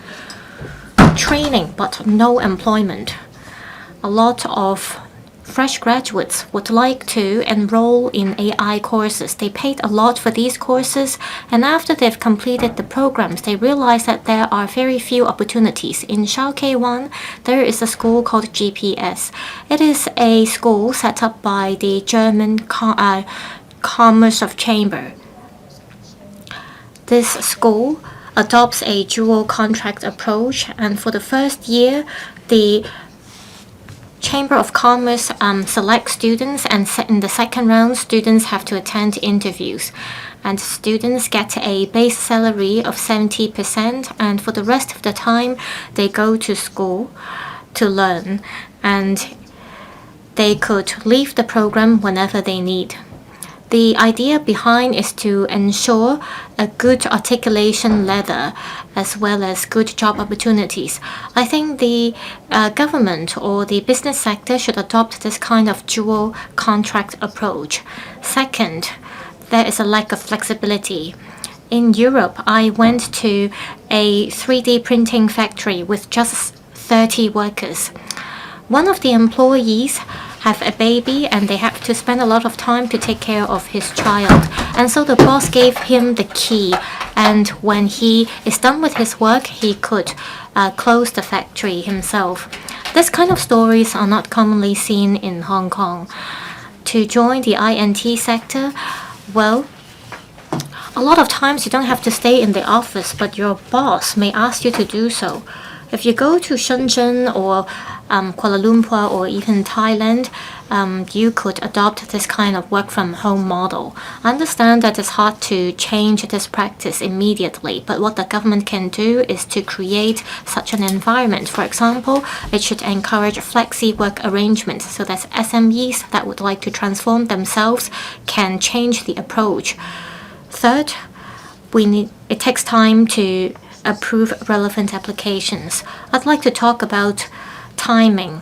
training but no employment. A lot of fresh graduates would like to enroll in AI courses. They paid a lot for these courses, and after they've completed the programs, they realize that there are very few opportunities. In Shao K1, there is a school called GPS. It is a school set up by the German Commerce of Chamber. This school adopts a dual contract approach, and for the first year, the Chamber of Commerce selects students, and in the second round, students have to attend interviews. And students get a base salary of 70%, and for the rest of the time, they go to school to learn, and they could leave the program whenever they need. The idea behind is to ensure a good articulation ladder as well as good job opportunities. I think the government or the business sector should adopt this kind of dual contract approach. Second, there is a lack of flexibility. In Europe, I went to a 3D printing factory with just 30 workers. One of the employees have a baby and they have to spend a lot of time to take care of his child. And so the boss gave him the key, and when he is done with his work, he could close the factory himself. This kind of stories are not commonly seen in Hong Kong. To join the INT sector, well, a lot of times you don't have to stay in the office, but your boss may ask you to do so. If you go to Shenzhen or Kuala Lumpur or even Thailand, you could adopt this kind of work from home model. I understand that it's hard to change this practice immediately, but what the government can do is to create such an environment. For example, it should encourage flexi work arrangements so that SMEs that would like to transform themselves can change the approach. Third, it takes time to approve relevant applications. I'd like to talk about timing.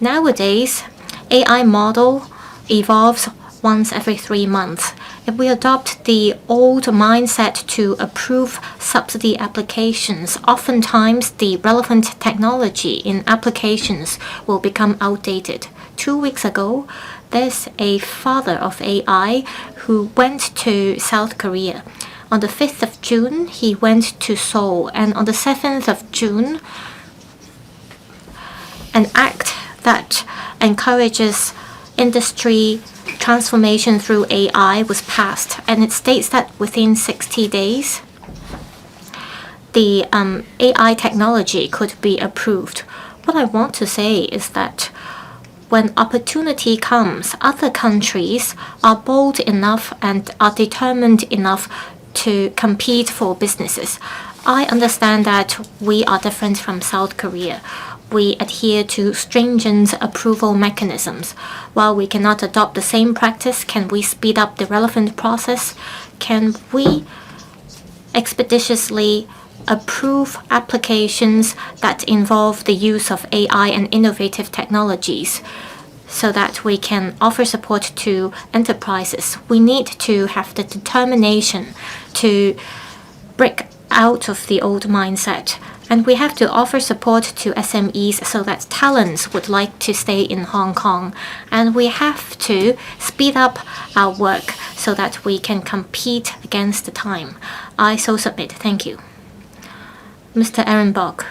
Nowadays, AI model evolves once every 3 months. If we adopt the old mindset to approve subsidy applications, oftentimes the relevant technology in applications will become outdated. 2 weeks ago, there's a father of AI who went to South Korea. On the 5th of June, he went to Seoul, and on the 7th of June, an act that encourages industry transformation through AI was passed, and it states that within 60 days, the AI technology could be approved. What I want to say is that when opportunity comes, other countries are bold enough and are determined enough to compete for businesses. I understand that we are different from South Korea. We adhere to stringent approval mechanisms. While we cannot adopt the same practice, can we speed up the relevant process? Can we expeditiously approve applications that involve the use of AI and innovative technologies, so that we can offer support to enterprises? We need to have the determination to break out of the old mindset And we have to offer support to SMEs so that talents would like to stay in Hong Kong. And we have to speed up our work so that we can compete against the time. I so submit. Thank you. Mr. Aaron Bok,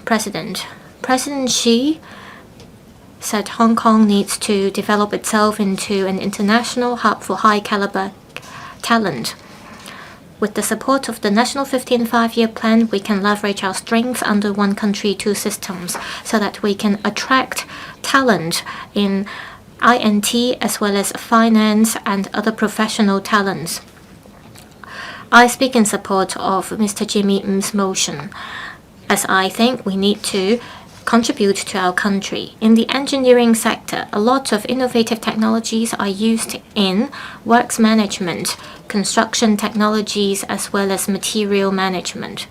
President. President Xi said Hong Kong needs to develop itself into an international hub for high-caliber talent. With the support of the National 15th Five-Year Plan, we can leverage our strengths under one country, two systems, so that we can attract talent in INT as well as finance and other professional talents. I speak in support of Mr. Jimmy Ng's motion, as I think we need to contribute to our country. In the engineering sector, a lot of innovative technologies are used in works management, construction technologies, as well as material management.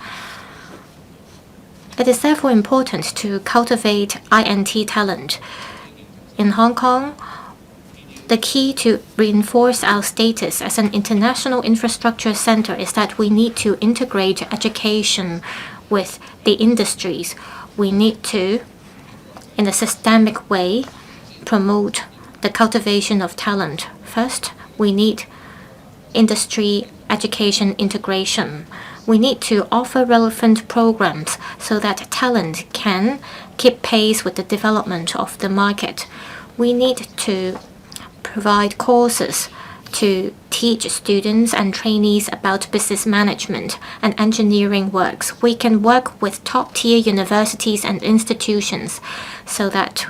It is therefore important to cultivate INT talent. In Hong Kong, the key to reinforce our status as an international infrastructure center is that we need to integrate education with the industries. We need to, in a systemic way, promote the cultivation of talent. First, we need industry education integration. We need to offer relevant programs so that talent can keep pace with the development of the market. We need to provide courses to teach students and trainees about business management and engineering works. We can work with top-tier universities and institutions so that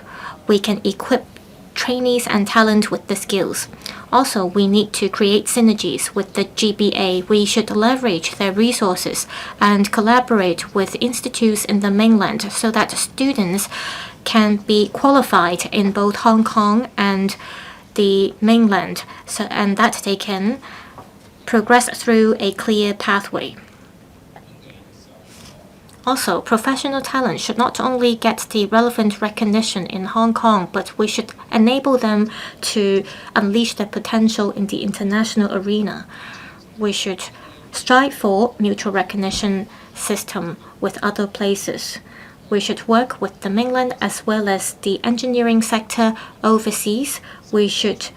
we can equip trainees and talent with the skills. Also, we need to create synergies with the GBA. We should leverage their resources and collaborate with institutes in the mainland so that students can be qualified in both Hong Kong and the mainland, and that they can progress through a clear pathway. Also, professional talent should not only get the relevant recognition in Hong Kong, but we should enable them to unleash their potential in the international arena. We should strive for mutual recognition system with other places. We should work with the mainland as well as the engineering sector overseas. We should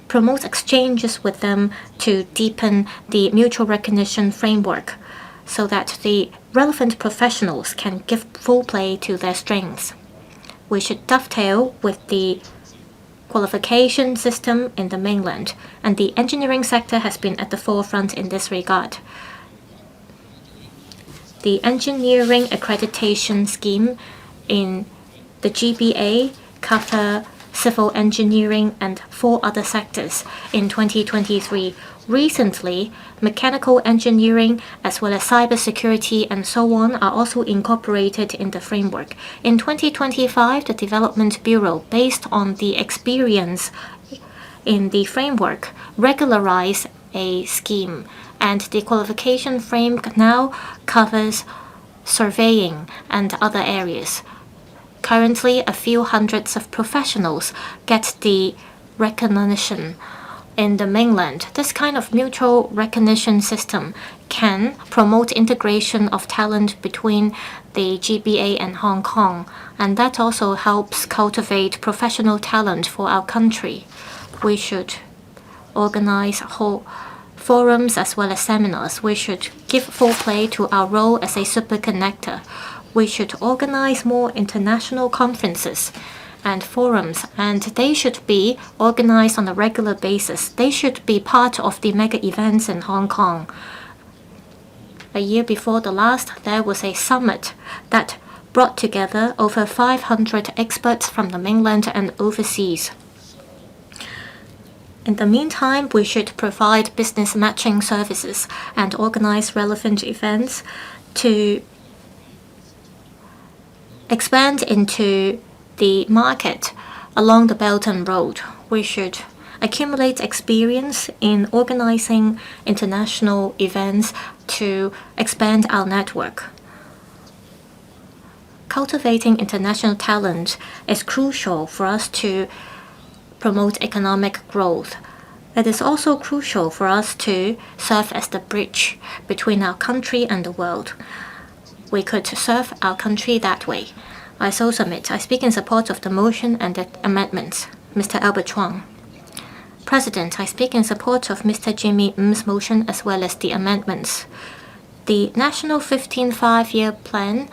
promote exchanges with them to deepen the mutual recognition framework so that the relevant professionals can give full play to their strengths. We should dovetail with the qualification system in the mainland, and the engineering sector has been at the forefront in this regard. The engineering accreditation scheme in the GBA cover civil engineering and 4 other sectors in 2023. Recently, mechanical engineering as well as cybersecurity and so on are also incorporated in the framework. In 2025, the Development Bureau, based on the experience in the framework, regularized a scheme, and the qualification framework now covers surveying and other areas. Currently, a few hundreds of professionals get the recognition in the mainland. This kind of mutual recognition system can promote integration of talent between the GBA and Hong Kong, and that also helps cultivate professional talent for our country. We should organize whole forums as well as seminars. We should give full play to our role as a super connector. We should organize more international conferences and forums, and they should be organized on a regular basis. They should be part of the mega events in Hong Kong. A year before the last, there was a summit that brought together over 500 experts from the mainland and overseas. In the meantime, we should provide business matching services and organize relevant events to expand into the market along the Belt and Road. We should accumulate experience in organizing international events to expand our network. Cultivating international talent is crucial for us to promote economic growth. It is also crucial for us to serve as the bridge between our country and the world. we could serve our country that way. I so submit. I speak in support of the motion and the amendments. Mr. Albert Chuang. President, I speak in support of Mr. Jimmy Ng's motion as well as the amendments. The National 15 Five-Year Plan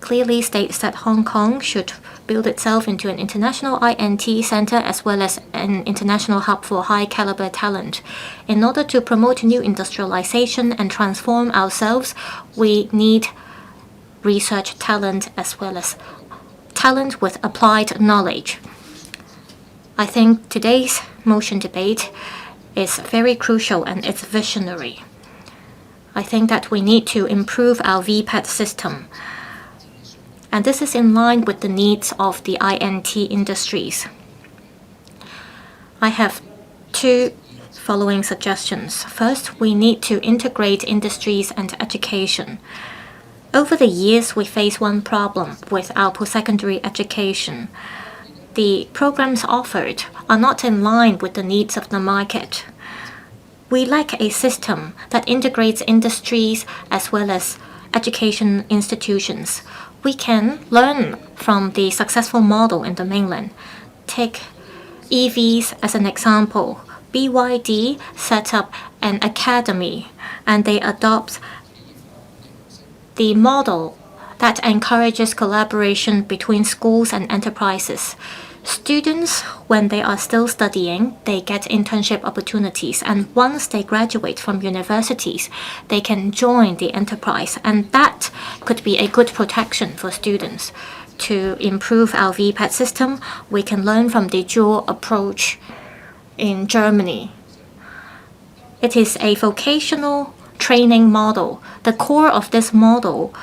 clearly states that Hong Kong should build itself into an international INT center as well as an international hub for high-caliber talent. In order to promote new industrialization and transform ourselves, we need research talent as well as talent with applied knowledge. I think today's motion debate is very crucial and it's visionary. I think that we need to improve our VPAT system. And this is in line with the needs of the INT industries. I have two following suggestions. First, we need to integrate industries and education. Over the years, we face one problem with our post-secondary education. The programs offered are not in line with the needs of the market. We lack a system that integrates industries as well as education institutions. We can learn from the successful model in the mainland. Take EVs as an example. BYD set up an academy and they adopt the model that encourages collaboration between schools and enterprises. Students, when they are still studying, they get internship opportunities, and once they graduate from universities, they can join the enterprise, and that could be a good protection for students. To improve our VPAT system, we can learn from the dual approach in Germany. It is a vocational training model. The core of this model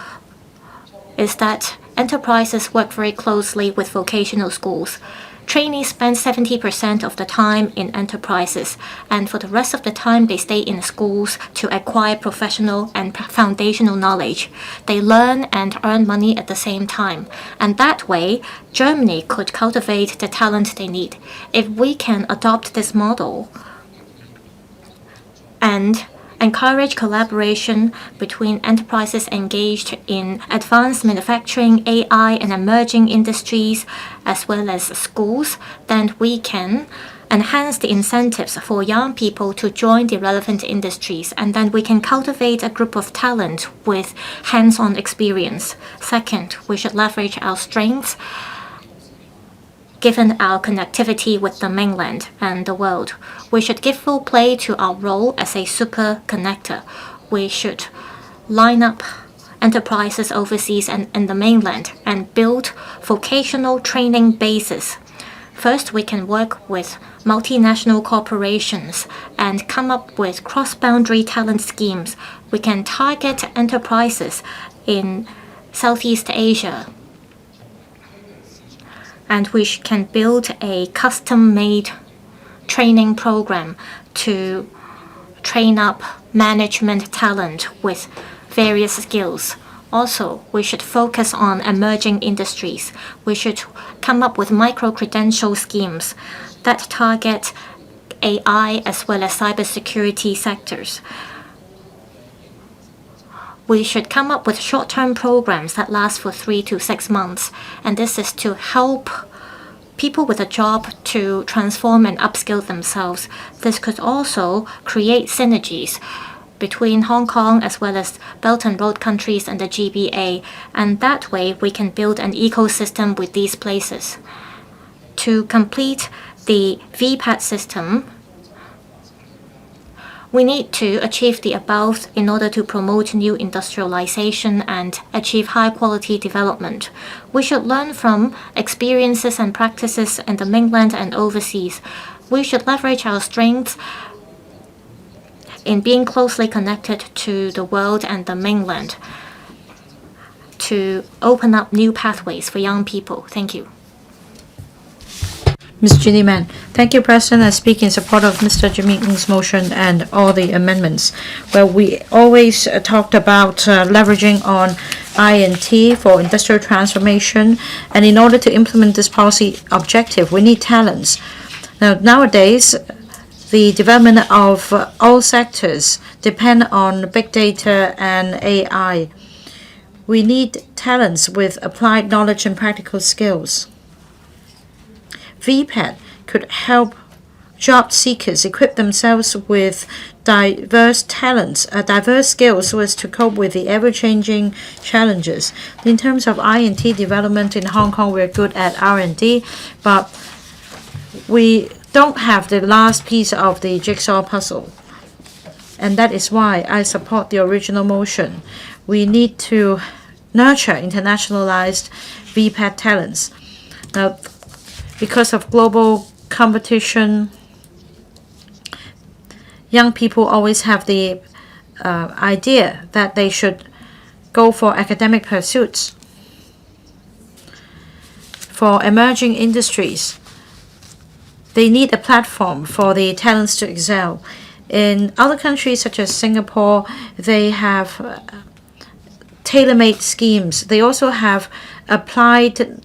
is that enterprises work very closely with vocational schools. Trainees spend 70% of the time in enterprises, and for the rest of the time they stay in schools to acquire professional and foundational knowledge. They learn and earn money at the same time, and that way Germany could cultivate the talent they need. If we can adopt this model and encourage collaboration between enterprises engaged in advanced manufacturing, AI, and emerging industries, as well as schools, then we can enhance the incentives for young people to join the relevant industries, and then we can cultivate a group of talent with hands-on experience. Second, we should leverage our strengths given our connectivity with the mainland and the world. We should give full play to our role as a super connector. We should line up enterprises overseas and in the mainland and build vocational training bases. First, we can work with multinational corporations and come up with cross-boundary talent schemes. We can target enterprises in Southeast Asia, and we can build a custom-made training program to train up management talent with various skills. Also, we should focus on emerging industries. We should come up with micro-credential schemes that target AI as well as cybersecurity sectors. We should come up with short-term programs that last for 3 to 6 months, and this is to help people with a job to transform and upskill themselves. This could also create synergies between Hong Kong as well as Belt and Road countries and the GBA, and that way we can build an ecosystem with these places. To complete the VPAT system, we need to achieve the above in order to promote new industrialization and achieve high-quality development. We should learn from experiences and practices in the mainland and overseas. We should leverage our strengths in being closely connected to the world and the mainland to open up new pathways for young people. Thank you. Ms. Ginny Man. Thank you, President. I speak in support of Mr. Jimmy Ng's motion and all the amendments. Well, we always talked about leveraging on INT for industrial transformation, and in order to implement this policy objective, we need talents. Now, nowadays, the development of all sectors depend on big data and AI. We need talents with applied knowledge and practical skills. VPAT could help job seekers equip themselves with diverse talents, diverse skills so as to cope with the ever-changing challenges. In terms of I&T development in Hong Kong, we're good at R&D, but we don't have the last piece of the jigsaw puzzle. And that is why I support the original motion. We need to nurture internationalized VPAT talents. Now, because of global competition, young people always have the idea that they should go for academic pursuits. For emerging industries, they need a platform for the talents to excel. In other countries such as Singapore, they have tailor-made schemes. They also have applied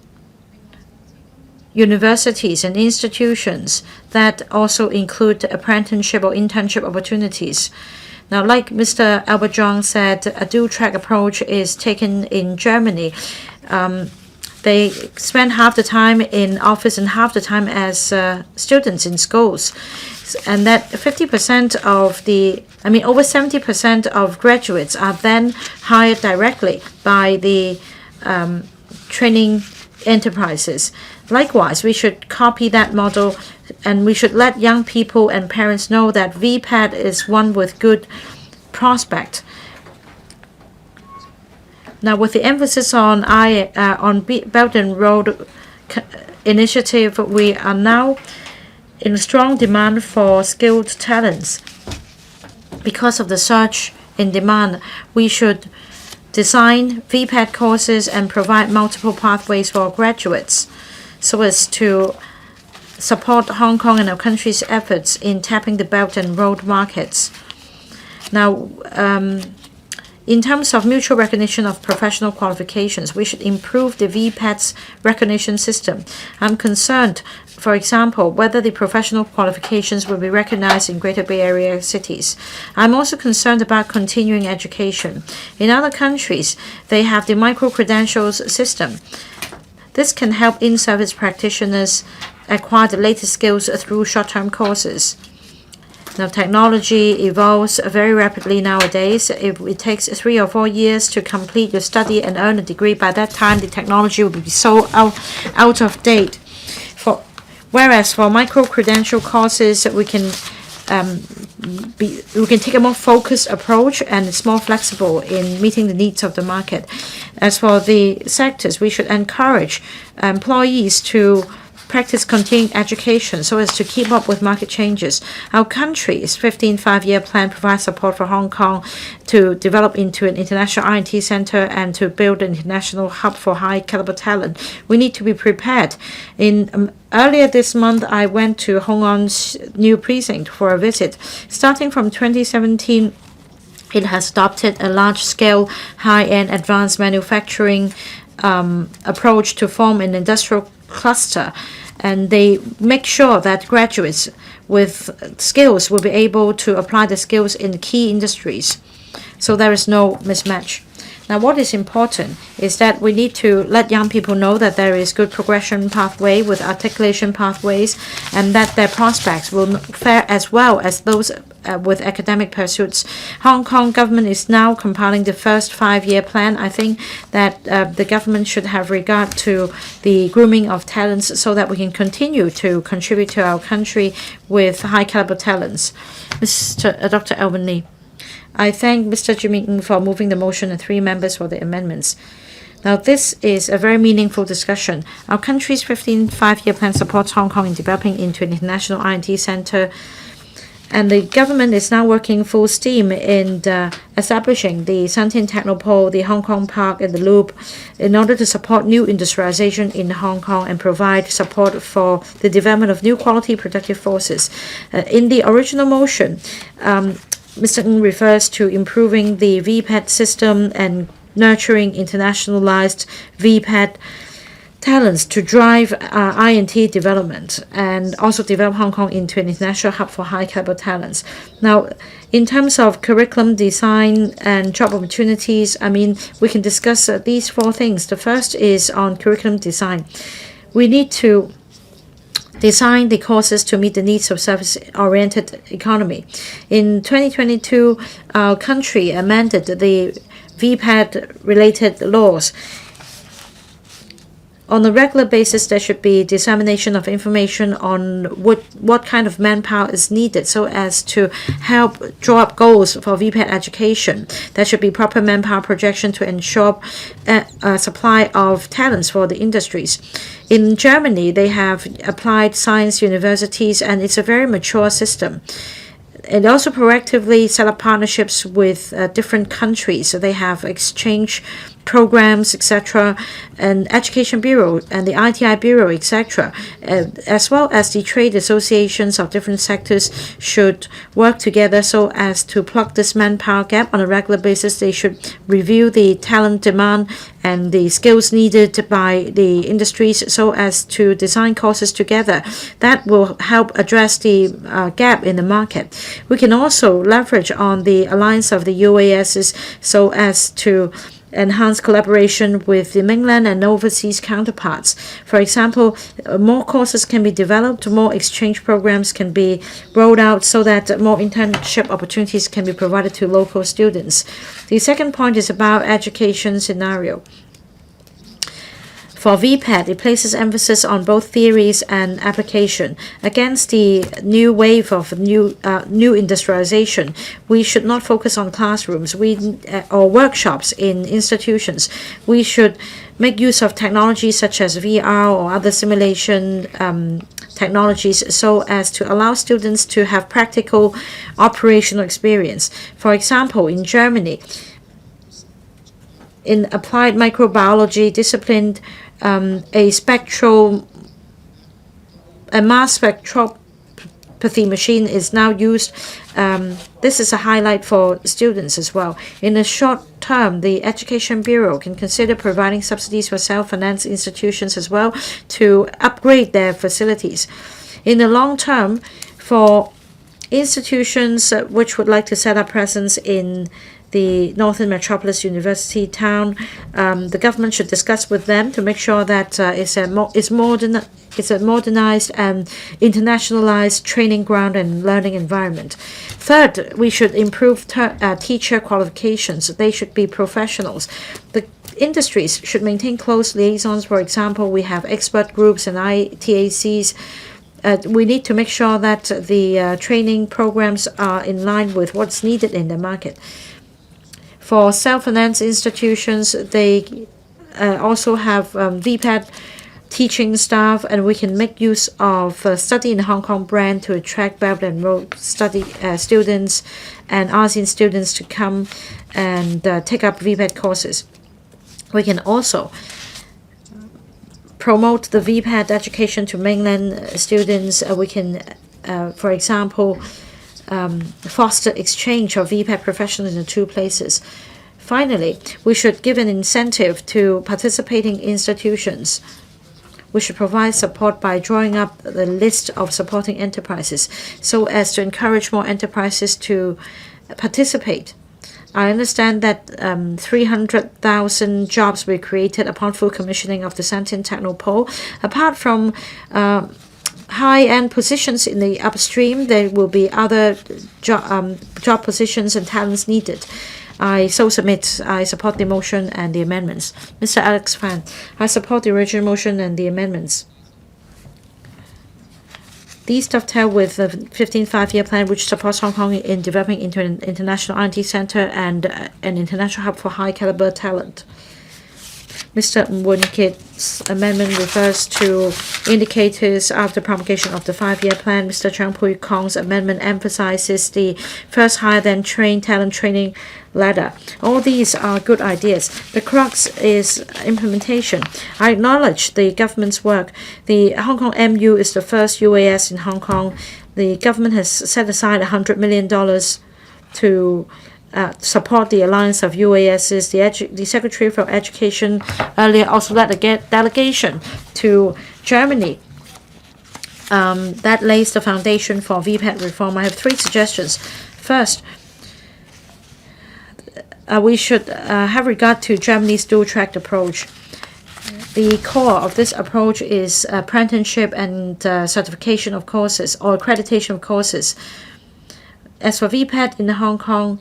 universities and institutions that also include apprenticeship or internship opportunities. Now, like Mr. Albert Zhang said, a dual-track approach is taken in Germany. They spend half the time in office and half the time as students in schools. And that 50% of over 70% of graduates are then hired directly by the training enterprises. Likewise, we should copy that model, and we should let young people and parents know that VPAT is one with good prospect. Now, with the emphasis on Belt and Road Initiative, we are now in strong demand for skilled talents. Because of the surge in demand, we should design VPAT courses and provide multiple pathways for graduates so as to support Hong Kong and our country's efforts in tapping the Belt and Road markets. Now, in terms of mutual recognition of professional qualifications, we should improve the VPAT's recognition system. I'm concerned, for example, whether the professional qualifications will be recognized in Greater Bay Area cities. I'm also concerned about continuing education. In other countries, they have the micro-credentials system. This can help in-service practitioners acquire the latest skills through short-term courses. Now, technology evolves very rapidly nowadays. If it takes 3 or 4 years to complete your study and earn a degree, by that time the technology will be so out of date. Whereas for micro-credential courses, we can take a more focused approach, and it's more flexible in meeting the needs of the market. As for the sectors, we should encourage employees to practice continuing education so as to keep up with market changes. Our country's 15th five-year plan provides support for Hong Kong to develop into an international R&T center and to build an international hub for high-caliber talent. We need to be prepared. Earlier this month, I went to Hong Kong's new precinct for a visit. Starting from 2017, it has adopted a large-scale, high-end advanced manufacturing approach to form an industrial cluster, and they make sure that graduates with skills will be able to apply the skills in key industries, so there is no mismatch. Now, what is important is that we need to let young people know that there is good progression pathway with articulation pathways, and that their prospects will fare as well as those with academic pursuits. Hong Kong government is now compiling the first 5-year plan. I think that the government should have regard to the grooming of talents so that we can continue to contribute to our country with high caliber talents. Dr. Alvin Lee. I thank Mr. Jimmy NG for moving the motion and 3 members for the amendments. Now, this is a very meaningful discussion. Our country's 15th five-year plan supports Hong Kong in developing into an international R&T center, and the government is now working full steam in establishing the Shantin Technopole, the Hong Kong Park, and the Loop in order to support new industrialization in Hong Kong and provide support for the development of new quality productive forces. In the original motion, Mr. Ng refers to improving the VPAT system and nurturing internationalized VPAT talents to drive I&T development and also develop Hong Kong into an international hub for high caliber talents. Now, in terms of curriculum design and job opportunities, we can discuss these 4 things. The first is on curriculum design. We need to design the courses to meet the needs of service-oriented economy. In 2022, our country amended the VPAD-related laws. On a regular basis, there should be dissemination of information on what kind of manpower is needed so as to help draw up goals for VPAD education. There should be proper manpower projection to ensure a supply of talents for the industries. In Germany, they have applied science universities, and it's a very mature system. It also proactively set up partnerships with different countries. So they have exchange programs, etc., and Education Bureau and the ITI Bureau, etc., as well as the trade associations of different sectors should work together so as to plug this manpower gap on a regular basis. They should review the talent demand and the skills needed by the industries so as to design courses together. That will help address the gap in the market. We can also leverage on the alliance of the UASs so as to enhance collaboration with the mainland and overseas counterparts. For example, more courses can be developed, more exchange programs can be rolled out so that more internship opportunities can be provided to local students. The second point is about education scenario. For VPAD, it places emphasis on both theories and application. Against the new wave of new industrialization, we should not focus on classrooms or workshops in institutions. We should make use of technologies such as VR or other simulation technologies so as to allow students to have practical operational experience. For example, in Germany, in applied microbiology discipline, a mass spectropathy machine is now used. This is a highlight for students as well. In the short term, the Education Bureau can consider providing subsidies for self-financed institutions as well to upgrade their facilities. In the long term, for institutions which would like to set up presence in the Northern Metropolis University town, the government should discuss with them to make sure that it's a modernized and internationalized training ground and learning environment. Third, we should improve teacher qualifications. They should be professionals. The industries should maintain close liaisons. For example, we have expert groups and ITACs. We need to make sure that the training programs are in line with what's needed in the market. For self-financed institutions, they also have VPAD teaching staff, and we can make use of Study in Hong Kong brand to attract well enrolled students and ASEAN students to come and take up VPAD courses. We can also promote the VPAD education to mainland students. We can, for example, foster exchange of VPAD professionals in the 2 places. Finally, we should give an incentive to participating institutions. We should provide support by drawing up the list of supporting enterprises so as to encourage more enterprises to participate. I understand that 300,000 jobs were created upon full commissioning of the Santin Technopole. Apart from high-end positions in the upstream, there will be other job positions and talents needed. I support the motion and the amendments. Mr. Alex Fan, I support the original motion and the amendments. These dovetail with the 15th Five-Year Plan, which supports Hong Kong in developing into an international R&D center and an international hub for high-caliber talent. Mr. Wun-kit's amendment refers to indicators after promulgation of the 5-year plan. Mr. CHEUNG Pui-kong's amendment emphasizes the first hire then train talent training ladder. All these are good ideas. The crux is implementation. I acknowledge the government's work. The Hong Kong MU is the first UAS in Hong Kong. The government has set aside $100 million to support the alliance of UASs. The Secretary for Education earlier also led a delegation to Germany. That lays the foundation for VPAT reform. I have 3 suggestions. First, we should have regard to Germany's dual-track approach. The core of this approach is apprenticeship and certification of courses or accreditation of courses. As for VPAT in Hong Kong,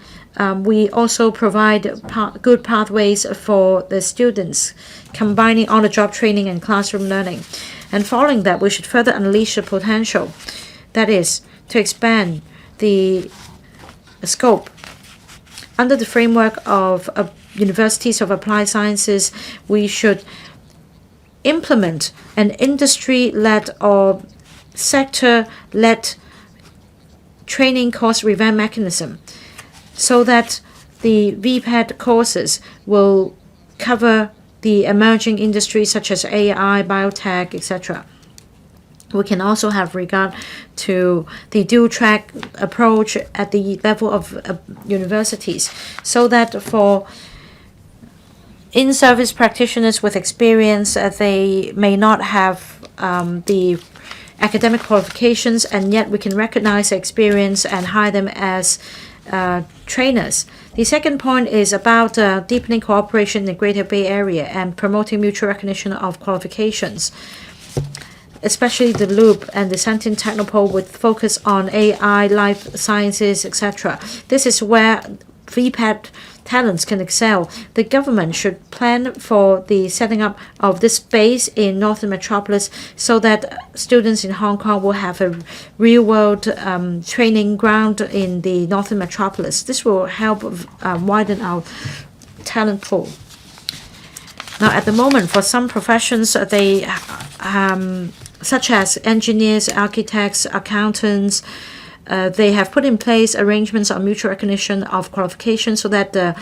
we also provide good pathways for the students, combining on-the-job training and classroom learning. And following that, we should further unleash the potential. That is, to expand the scope. Under the framework of universities of applied sciences, we should implement an industry-led or sector-led training course revamp mechanism so that the VPAT courses will cover the emerging industries such as AI, biotech, etc. We can also have regard to the dual-track approach at the level of universities so that for in-service practitioners with experience, they may not have the academic qualifications, and yet we can recognize their experience and hire them as trainers. The second point is about deepening cooperation in the Greater Bay Area and promoting mutual recognition of qualifications, especially the Loop and the Sentient Technopole with focus on AI, life sciences, etc. This is where VPAT talents can excel. The government should plan for the setting up of this base in Northern Metropolis so that students in Hong Kong will have a real-world training ground in the Northern Metropolis. This will help widen our talent pool. Now, at the moment, for some professions, they such as engineers, architects, accountants, they have put in place arrangements on mutual recognition of qualifications so that the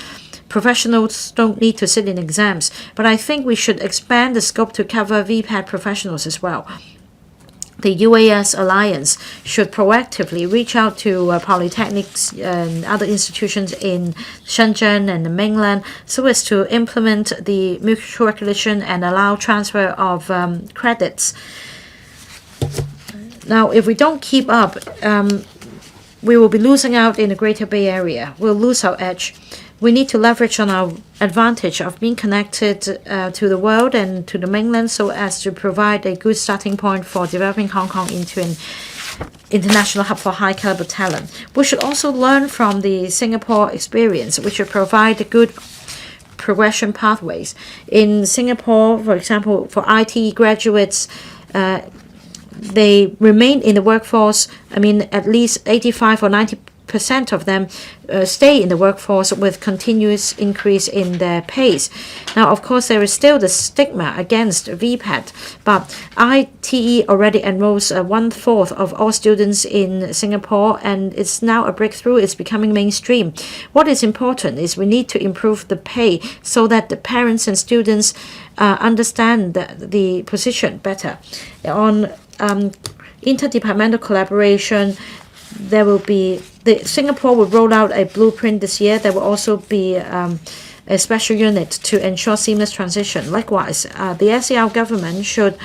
professionals don't need to sit in exams. But I think we should expand the scope to cover VPAT professionals as well. The UAS Alliance should proactively reach out to polytechnics and other institutions in Shenzhen and the mainland so as to implement the mutual recognition and allow transfer of credits. Now, if we don't keep up, we will be losing out in the Greater Bay Area. We'll lose our edge. We need to leverage on our advantage of being connected to the world and to the mainland so as to provide a good starting point for developing Hong Kong into an international hub for high caliber talent. We should also learn from the Singapore experience, which should provide good progression pathways. In Singapore, for example, for IT graduates, they remain in the workforce. I mean, at least 85 or 90% of them stay in the workforce with continuous increase in their pays. Now, of course, there is still the stigma against VPAT, but ITE already enrolls 1/4 of all students in Singapore, and it's now a breakthrough. It's becoming mainstream. What is important is we need to improve the pay so that the parents and students understand the position better. On interdepartmental collaboration, there will be Singapore will roll out a blueprint this year. There will also be a special unit to ensure seamless transition. Likewise, the SAR government should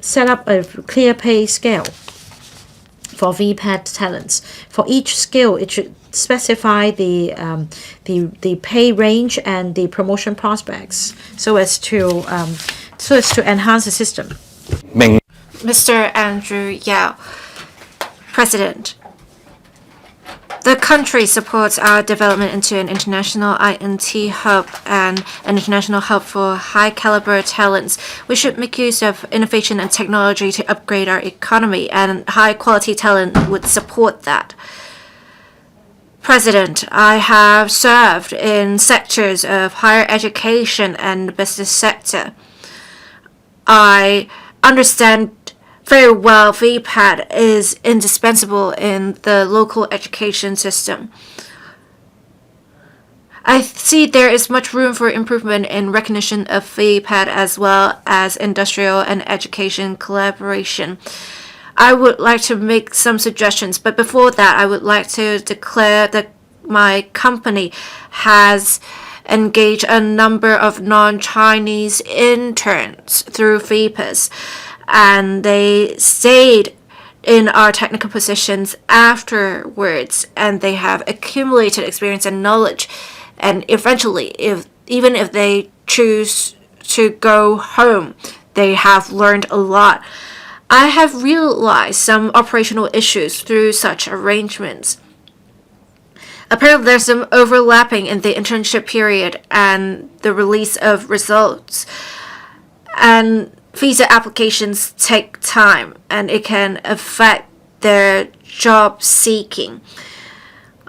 set up a clear pay scale for VPAT talents. For each skill, it should specify the pay range and the promotion prospects so as to enhance the system. Mr. Andrew Yao, President. The country supports our development into an international INT hub and an international hub for high-caliber talents. We should make use of innovation and technology to upgrade our economy, and high-quality talent would support that. President, I have served in sectors of higher education and the business sector. I understand very well VPAT is indispensable in the local education system. I see there is much room for improvement in recognition of VPAT as well as industrial and education collaboration. I would like to make some suggestions, but before that, I would like to declare the my company has engaged a number of non-Chinese interns through FIPAS, and they stayed in our technical positions afterwards, and they have accumulated experience and knowledge. And eventually, even if they choose to go home, they have learned a lot. I have realized some operational issues through such arrangements. Apparently, there's some overlapping in the internship period and the release of results. And visa applications take time, and it can affect their job seeking.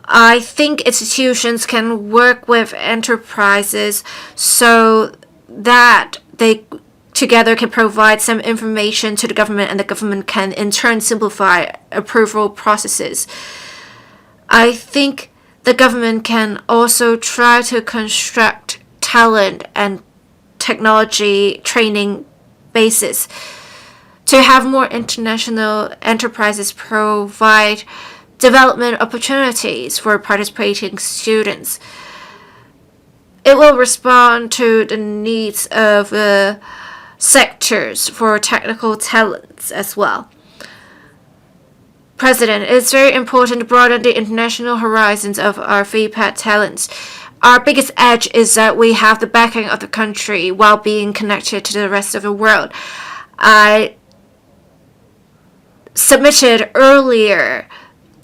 I think institutions can work with enterprises so that they together can provide some information to the government, and the government can in turn simplify approval processes. I think the government can also try to construct talent and technology training basis to have more international enterprises provide development opportunities for participating students. It will respond to the needs of sectors for technical talents as well. President, it's very important to broaden the international horizons of our VPAT talents. Our biggest edge is that we have the backing of the country while being connected to the rest of the world. I submitted earlier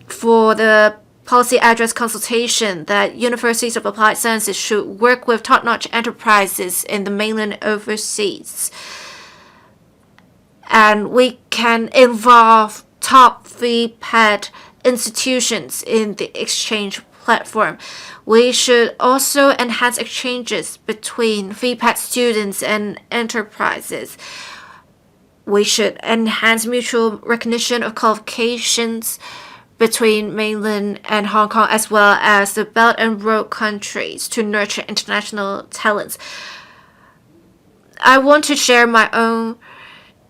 for the policy address consultation that universities of applied sciences should work with top-notch enterprises in the mainland overseas. And we can involve top VPAT institutions in the exchange platform. We should also enhance exchanges between VPAT students and enterprises. We should enhance mutual recognition of qualifications between mainland and Hong Kong, as well as the Belt and Road countries, to nurture international talents. I want to share my own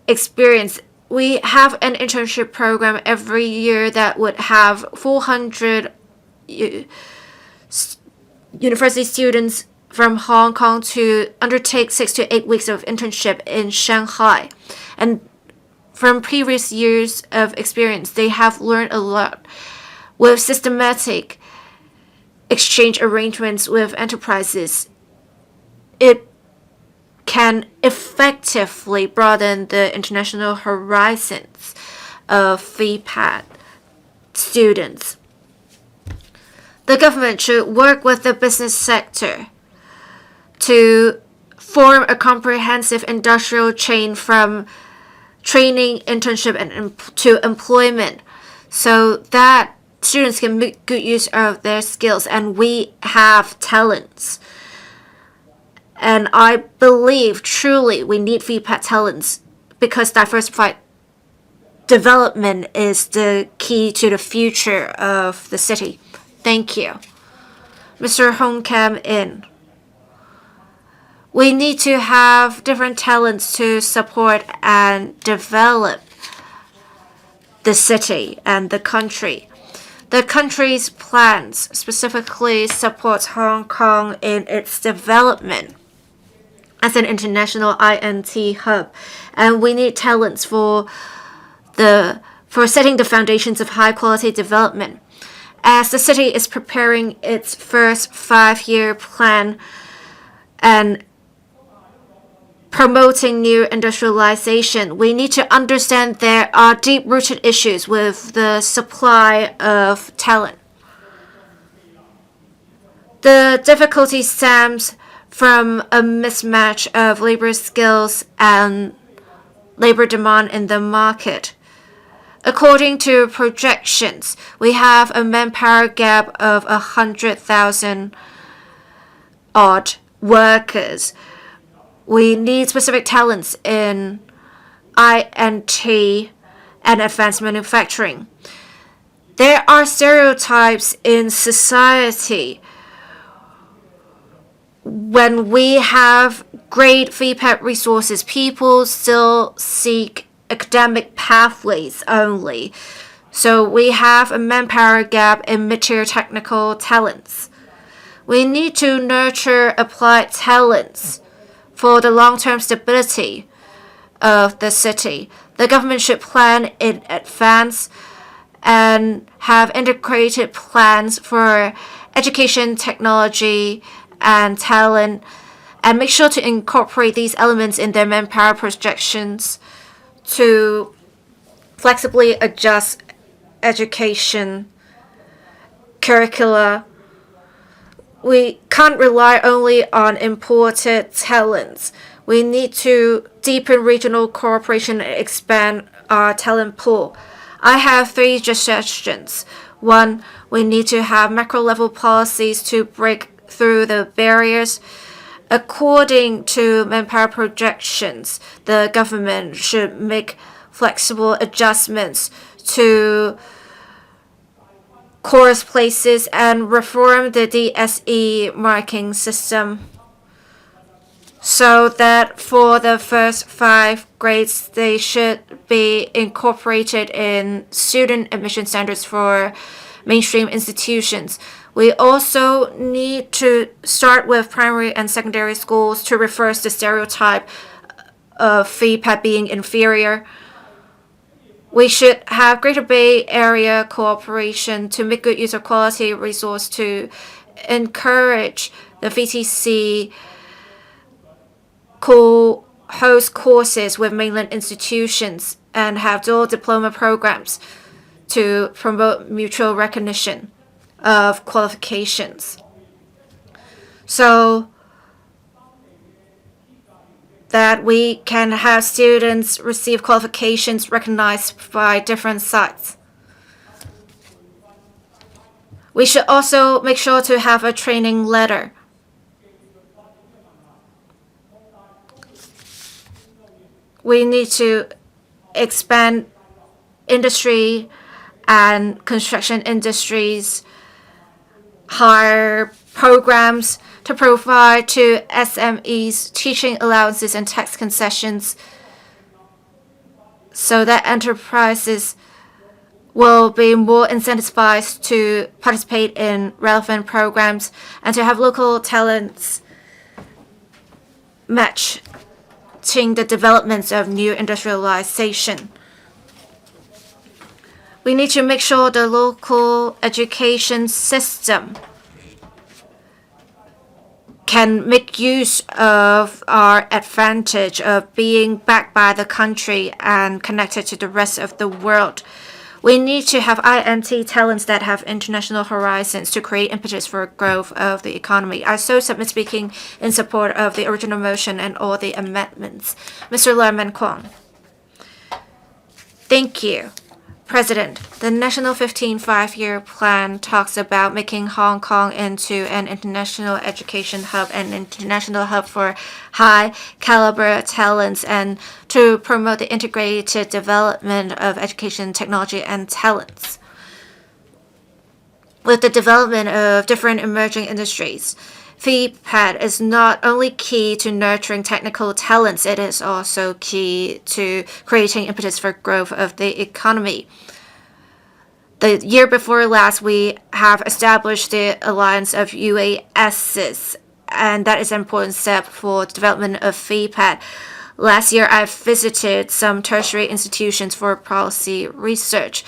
experience. We have an internship program every year that would have 400 university students from Hong Kong to undertake 6 to 8 weeks of internship in Shanghai. And from previous years of experience, they have learned a lot. With systematic exchange arrangements with enterprises, it can effectively broaden the international horizons of VPAT students. The government should work with the business sector to form a comprehensive industrial chain from training, internship, and to employment, so that students can make good use of their skills, and we have talents. And I believe truly we need VPAT talents because diversified development is the key to the future of the city. Thank you. Mr. Hon Ken LEE. We need to have different talents to support and develop the city and the country. The country's plans specifically support Hong Kong in its development as an international INT hub, and we need talents for setting the foundations of high-quality development. As the city is preparing its first 5-year plan and promoting new industrialization, we need to understand there are deep-rooted issues with the supply of talent. The difficulty stems from a mismatch of labor skills and labor demand in the market. According to projections, we have a manpower gap of 100,000 odd workers. We need specific talents in INT and advanced manufacturing. There are stereotypes in society. When we have great VPAT resources, people still seek academic pathways only So we have a manpower gap in mid-tier technical talents. We need to nurture applied talents for the long-term stability of the city. The government should plan in advance and have integrated plans for education, technology, and talent, and make sure to incorporate these elements in their manpower projections to flexibly adjust education curricula. We can't rely only on imported talents. We need to deepen regional cooperation and expand our talent pool. I have 3 suggestions. 1, we need to have macro-level policies to break through the barriers. According to manpower projections, the government should make flexible adjustments to course places and reform the DSE marking system so that for the first 5 grades, they should be incorporated in student admission standards for mainstream institutions. We also need to start with primary and secondary schools to reverse the stereotype of VPAT being inferior. We should have Greater Bay Area cooperation to make good use of quality resource to encourage the VTC co-host courses with mainland institutions and have dual diploma programs to promote mutual recognition of qualifications. So that we can have students receive qualifications recognized by different sites. We should also make sure to have a training letter. We need to expand industry and construction industries, hire programs to provide to SMEs teaching allowances and tax concessions so that enterprises will be more incentivized to participate in relevant programs and to have local talents matching the developments of new industrialization. We need to make sure the local education system can make use of our advantage of being backed by the country and connected to the rest of the world. We need to have INT talents that have international horizons to create impetus for growth of the economy. I so submit speaking in support of the original motion and all the amendments. Mr. Lerman Kwong. Thank you. President, the National 15 5-year plan talks about making Hong Kong into an international education hub and international hub for high-caliber talents and to promote the integrated development of education, technology, and talents. With the development of different emerging industries, VPAT is not only key to nurturing technical talents, it is also key to creating impetus for growth of the economy. The year before last, we have established the alliance of UASs, and that is an important step for the development of VPAT. Last year, I visited some tertiary institutions for policy research.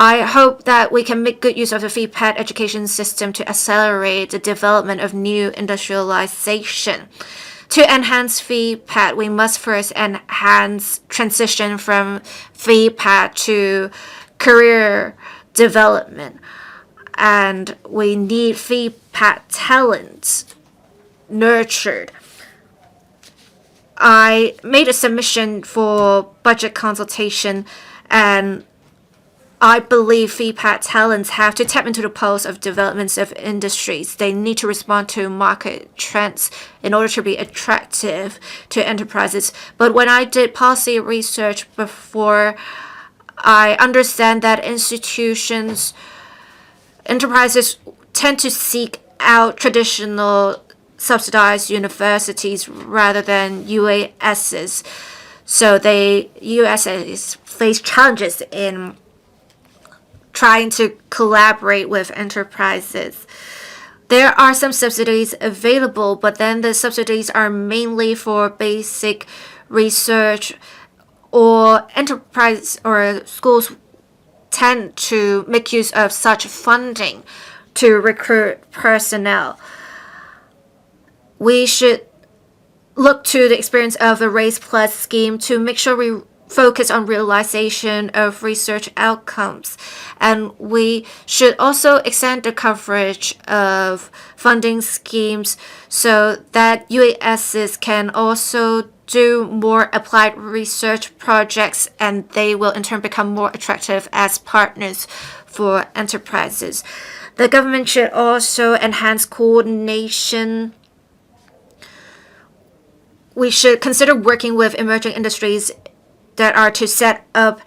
I hope that we can make good use of the VPAT education system to accelerate the development of new industrialization. To enhance VPAT, we must first enhance transition from VPAT to career development. And we need VPAT talents nurtured. I made a submission for budget consultation, and I believe VPAT talents have to tap into the pulse of developments of industries. They need to respond to market trends in order to be attractive to enterprises. But when I did policy research before, I understand that enterprises tend to seek out traditional subsidized universities rather than UASs. So UASs face challenges in trying to collaborate with enterprises. There are some subsidies available, but then the subsidies are mainly for basic research, or enterprise or schools tend to make use of such funding to recruit personnel. We should look to the experience of the Race Plus scheme to make sure we focus on realization of research outcomes. And we should also extend the coverage of funding schemes so that UASs can also do more applied research projects, and they will in turn become more attractive as partners for enterprises. The government should also enhance coordination. We should consider working with emerging industries that are to set up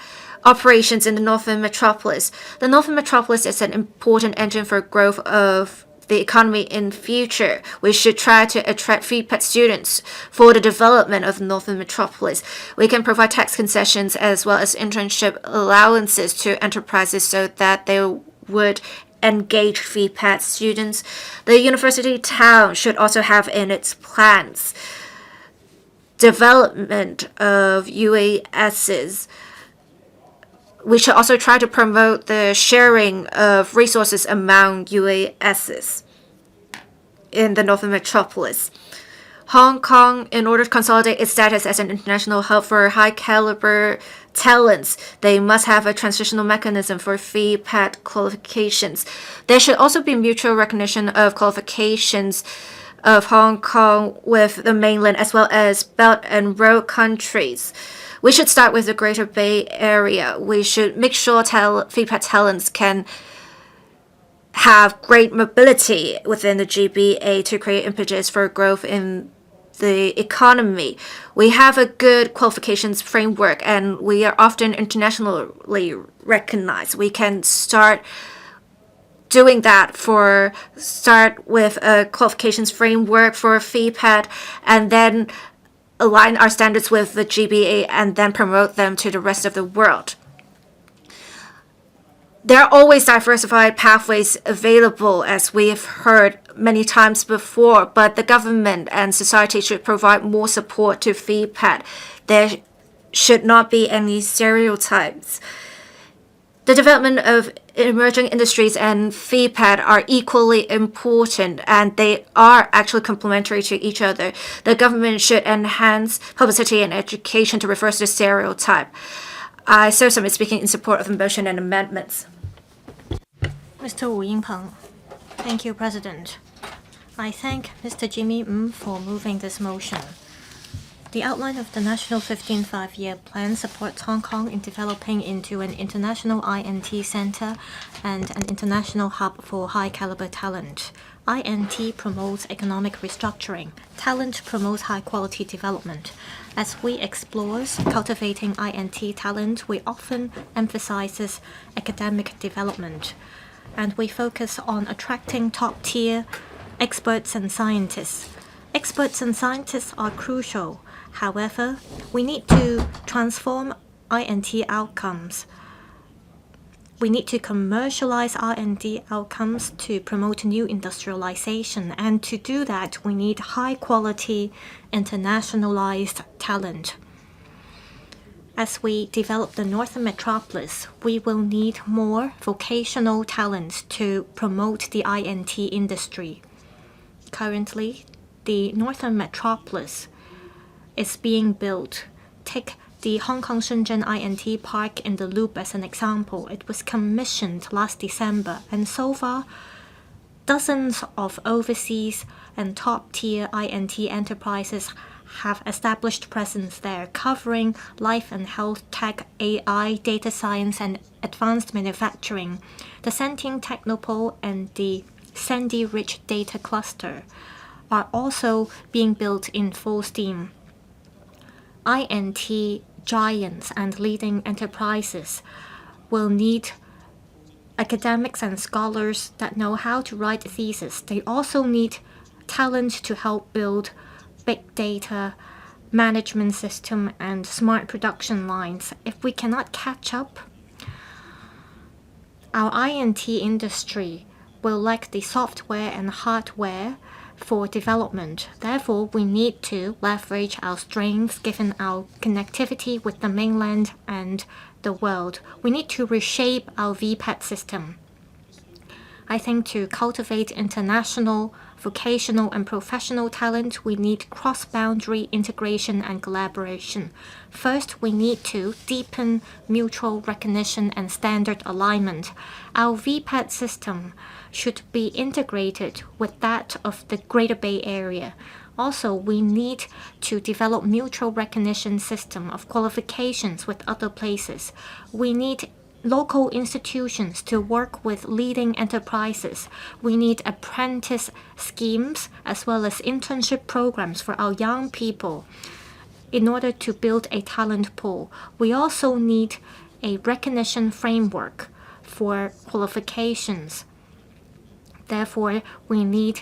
operations in the Northern Metropolis. The Northern Metropolis is an important engine for growth of the economy in future. We should try to attract FEPAD students for the development of the Northern Metropolis. We can provide tax concessions as well as internship allowances to enterprises so that they would engage FEPAD students. The university town should also have in its plans development of UASs. We should also try to promote the sharing of resources among UASs in the Northern Metropolis. Hong Kong, in order to consolidate its status as an international hub for high-caliber talents, they must have a transitional mechanism for FEPAD qualifications. There should also be mutual recognition of qualifications of Hong Kong with the mainland as well as Belt and Road countries. We should start with the Greater Bay Area. We should make sure FEPAD talents can have great mobility within the GBA to create impetus for growth in the economy. We have a good qualifications framework, and we are often internationally recognized. We can start doing that start with a qualifications framework for FEPAD, and then align our standards with the GBA and then promote them to the rest of the world. There are always diversified pathways available, as we've heard many times before, but the government and society should provide more support to FEPAD. There should not be any stereotypes. The development of emerging industries and FEPAD are equally important, and they are actually complementary to each other. The government should enhance publicity and education to reverse the stereotype. I so submit speaking in support of the motion and amendments. Mr. Wu Yingpeng. Thank you, President. I thank Mr. Jimmy for moving this motion. The outline of the National 15th Five-Year Plan supports Hong Kong in developing into an international INT center and an international hub for high-caliber talent. INT promotes economic restructuring. Talent promotes high-quality development. As we explore cultivating INT talent, we often emphasize academic development, and we focus on attracting top-tier experts and scientists. Experts and scientists are crucial. However, we need to transform INT outcomes. We need to commercialize R&D outcomes to promote new industrialization, and to do that, we need high-quality, internationalized talent. As we develop the Northern Metropolis, we will need more vocational talent to promote the INT industry. Currently, the Northern Metropolis is being built. Take the Hong Kong Shenzhen INT Park in the Loop as an example. It was commissioned last December, and so far, dozens of overseas and top-tier INT enterprises have established presence there, covering life and health tech, AI, data science, and advanced manufacturing. The Sentient Technopole and the Sandy Rich Data Cluster are also being built in full steam. INT giants and leading enterprises will need academics and scholars that know how to write theses. They also need talent to help build big data management system and smart production lines. If we cannot catch up, our INT industry will lack the software and hardware for development. Therefore, we need to leverage our strengths given our connectivity with the mainland and the world. We need to reshape our VPAT system. I think to cultivate international, vocational, and professional talent, we need cross-boundary integration and collaboration. First, we need to deepen mutual recognition and standard alignment. Our VPAT system should be integrated with that of the Greater Bay Area. Also, we need to develop mutual recognition system of qualifications with other places. We need local institutions to work with leading enterprises. We need apprentice schemes as well as internship programs for our young people in order to build a talent pool. We also need a recognition framework for qualifications. Therefore, we need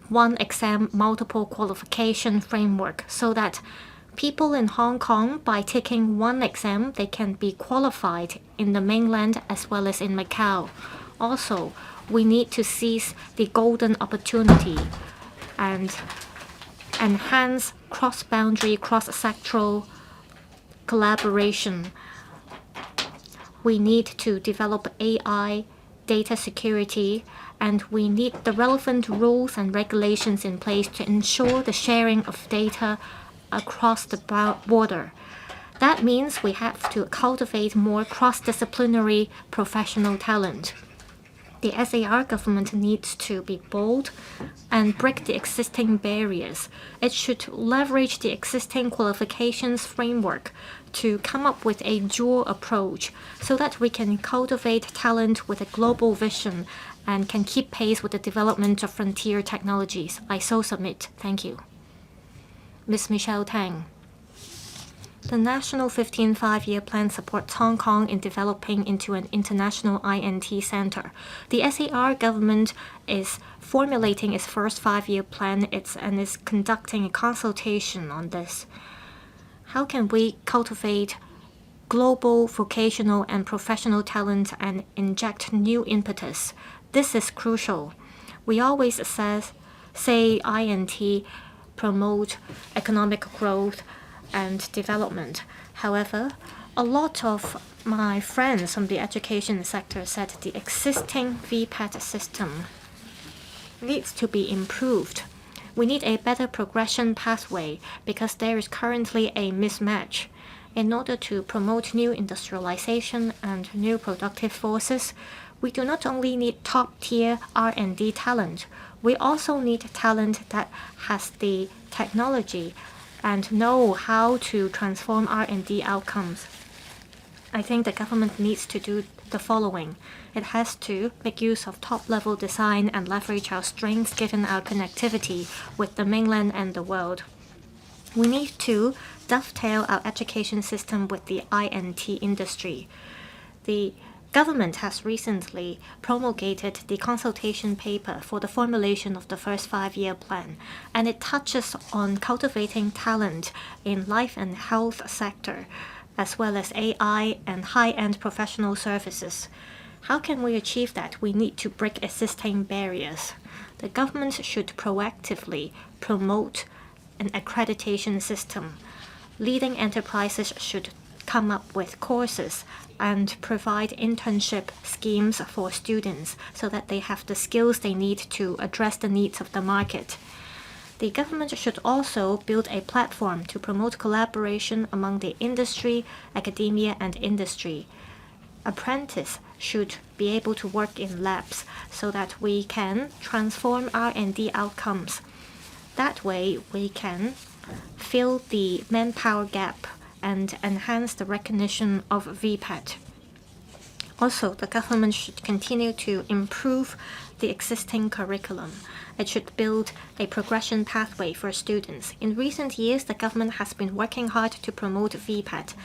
one exam, multiple qualification framework so that people in Hong Kong, by taking one exam, they can be qualified in the mainland as well as in Macau. Also, we need to seize the golden opportunity and enhance cross-boundary, cross-sectoral collaboration. We need to develop AI, data security, and we need the relevant rules and regulations in place to ensure the sharing of data across the border. That means we have to cultivate more cross-disciplinary professional talent. The SAR government needs to be bold and break the existing barriers. It should leverage the existing qualifications framework to come up with a dual approach so that we can cultivate talent with a global vision and can keep pace with the development of frontier technologies. I so submit. Thank you. Ms. Michelle Tang. The National 15 Five-Year Plan supports Hong Kong in developing into an international INT center. The SAR government is formulating its first 5-year plan and is conducting a consultation on this. How can we cultivate global vocational and professional talent and inject new impetus? This is crucial. We always say INT promote economic growth and development. However, a lot of my friends from the education sector said the existing VPAT system needs to be improved. We need a better progression pathway because there is currently a mismatch. In order to promote new industrialization and new productive forces, we do not only need top-tier R&D talent, we also need talent that has the technology and know how to transform R&D outcomes. I think the government needs to do the following. It has to make use of top-level design and leverage our strengths given our connectivity with the mainland and the world. We need to dovetail our education system with the INT industry. The government has recently promulgated the consultation paper for the formulation of the first 5-year plan, and it touches on cultivating talent in life and health sector, as well as AI and high-end professional services. How can we achieve that? We need to break existing barriers. The government should proactively promote an accreditation system. Leading enterprises should come up with courses and provide internship schemes for students so that they have the skills they need to address the needs of the market. The government should also build a platform to promote collaboration among the industry, academia, and industry. Apprentices should be able to work in labs so that we can transform R&D outcomes. That way, we can fill the manpower gap and enhance the recognition of VPAT. Also, the government should continue to improve the existing curriculum. It should build a progression pathway for students. In recent years, the government has been working hard to promote VPAT,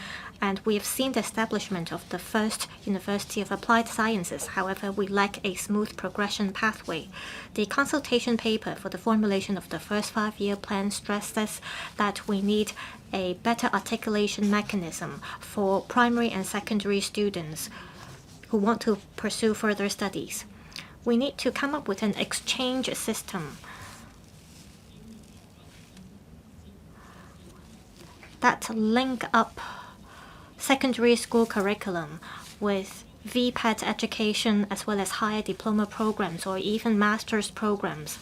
and we have seen the establishment of the first University of Applied Sciences. However, we lack a smooth progression pathway. The consultation paper for the formulation of the first 5-year plan stresses that we need a better articulation mechanism for primary and secondary students who want to pursue further studies. We need to come up with an exchange system that link up secondary school curriculum with VPAT education as well as higher diploma programs or even master's programs,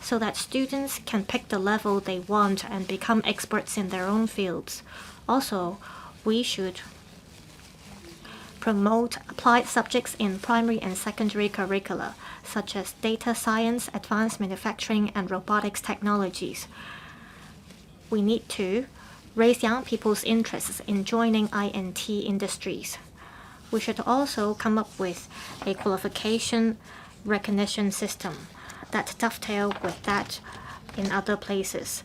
so that students can pick the level they want and become experts in their own fields. Also, we should promote applied subjects in primary and secondary curricula, such as data science, advanced manufacturing, and robotics technologies. We need to raise young people's interests in joining INT industries. We should also come up with a qualification recognition system that dovetail with that in other places.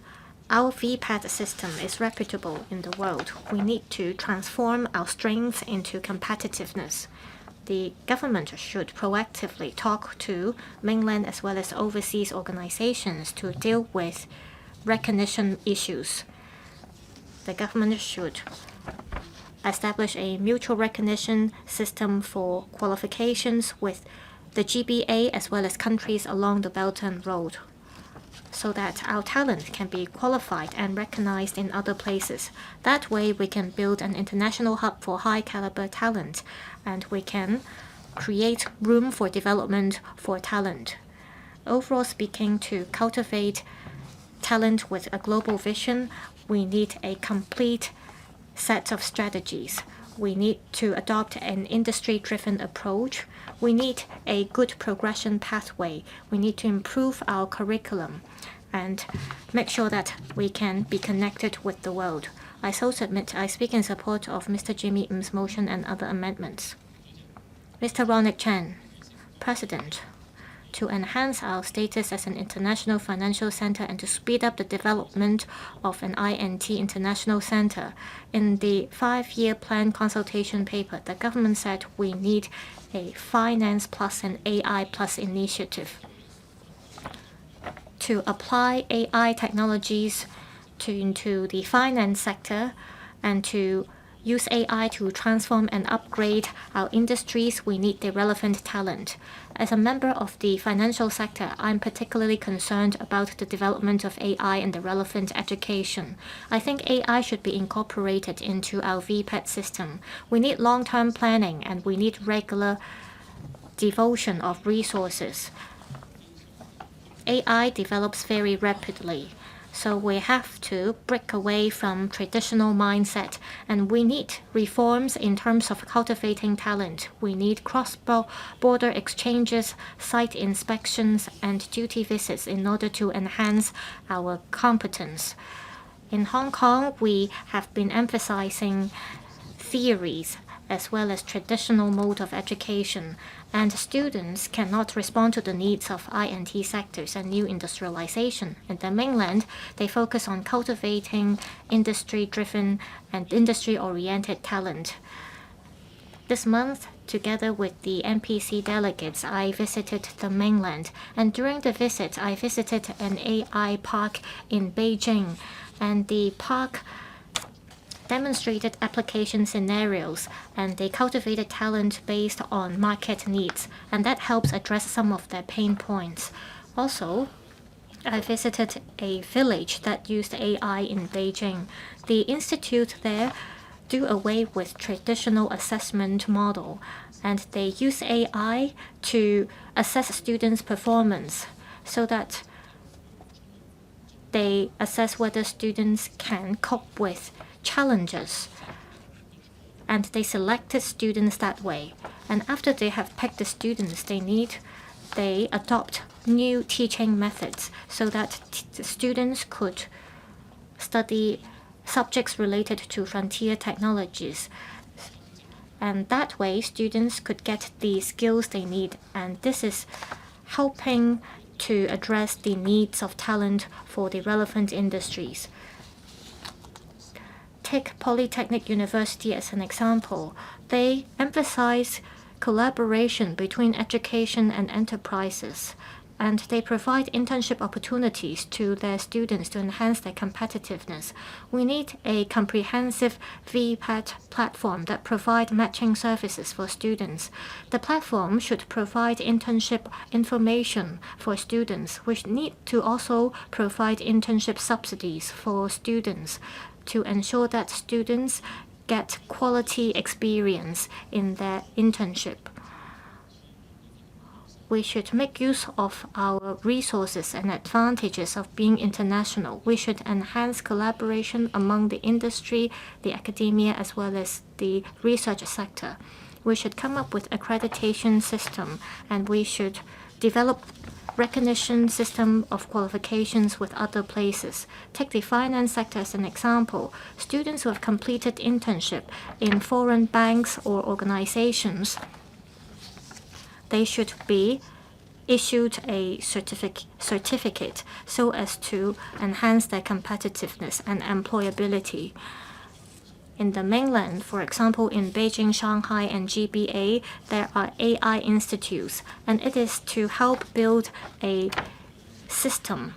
Our VPAT system is reputable in the world. We need to transform our strengths into competitiveness. The government should proactively talk to mainland as well as overseas organizations to deal with recognition issues. The government should establish a mutual recognition system for qualifications with the GBA as well as countries along the Belt and Road, so that our talent can be qualified and recognized in other places. That way we can build an international hub for high caliber talent, and we can create room for development for talent. Overall speaking, to cultivate talent with a global vision, we need a complete set of strategies. We need to adopt an industry-driven approach. We need a good progression pathway. We need to improve our curriculum and make sure that we can be connected with the world. I so submit I speak in support of Mr. Jimmy Ng's motion and other amendments. Mr. Ronald Chen, President, to enhance our status as an international financial center and to speed up the development of an INT international center. In the 5-year plan consultation paper, the government said we need a finance plus and AI plus initiative to apply AI technologies into the finance sector and to use AI to transform and upgrade our industries. We need the relevant talent. As a member of the financial sector, I'm particularly concerned about the development of AI and the relevant education. I think AI should be incorporated into our VPAT system. We need long-term planning and we need regular devotion of resources. AI develops very rapidly, so we have to break away from traditional mindset, and we need reforms in terms of cultivating talent. We need cross-border exchanges, site inspections, and duty visits in order to enhance our competence. In Hong Kong, we have been emphasizing theories as well as traditional mode of education, and students cannot respond to the needs of INT sectors and new industrialization. In the mainland, they focus on cultivating industry-driven and industry-oriented talent. This month, together with the NPC delegates, I visited the mainland, and during the visit, I visited an AI park in Beijing, and the park demonstrated application scenarios, and they cultivated talent based on market needs, and that helps address some of their pain points. Also, I visited a village that used AI in Beijing. The institute there do away with traditional assessment model, and they use AI to assess students' performance so that they assess whether students can cope with challenges, and they selected students that way. And after they have picked the students they need, they adopt new teaching methods so that the students could study subjects related to frontier technologies, and that way students could get the skills they need, and this is helping to address the needs of talent for the relevant industries. Take Polytechnic University as an example. They emphasize collaboration between education and enterprises. and they provide internship opportunities to their students to enhance their competitiveness. We need a comprehensive VPAT platform that provides matching services for students. The platform should provide internship information for students, which need to also provide internship subsidies for students to ensure that students get quality experience in their internship. We should make use of our resources and advantages of being international. We should enhance collaboration among the industry, the academia, as well as the research sector. We should come up with accreditation system, and we should develop recognition system of qualifications with other places. Take the finance sector as an example. Students who have completed internship in foreign banks or organizations, they should be issued a certificate so as to enhance their competitiveness and employability. In the mainland, for example, in Beijing, Shanghai, and GBA, there are AI institutes, and it is to help build a system.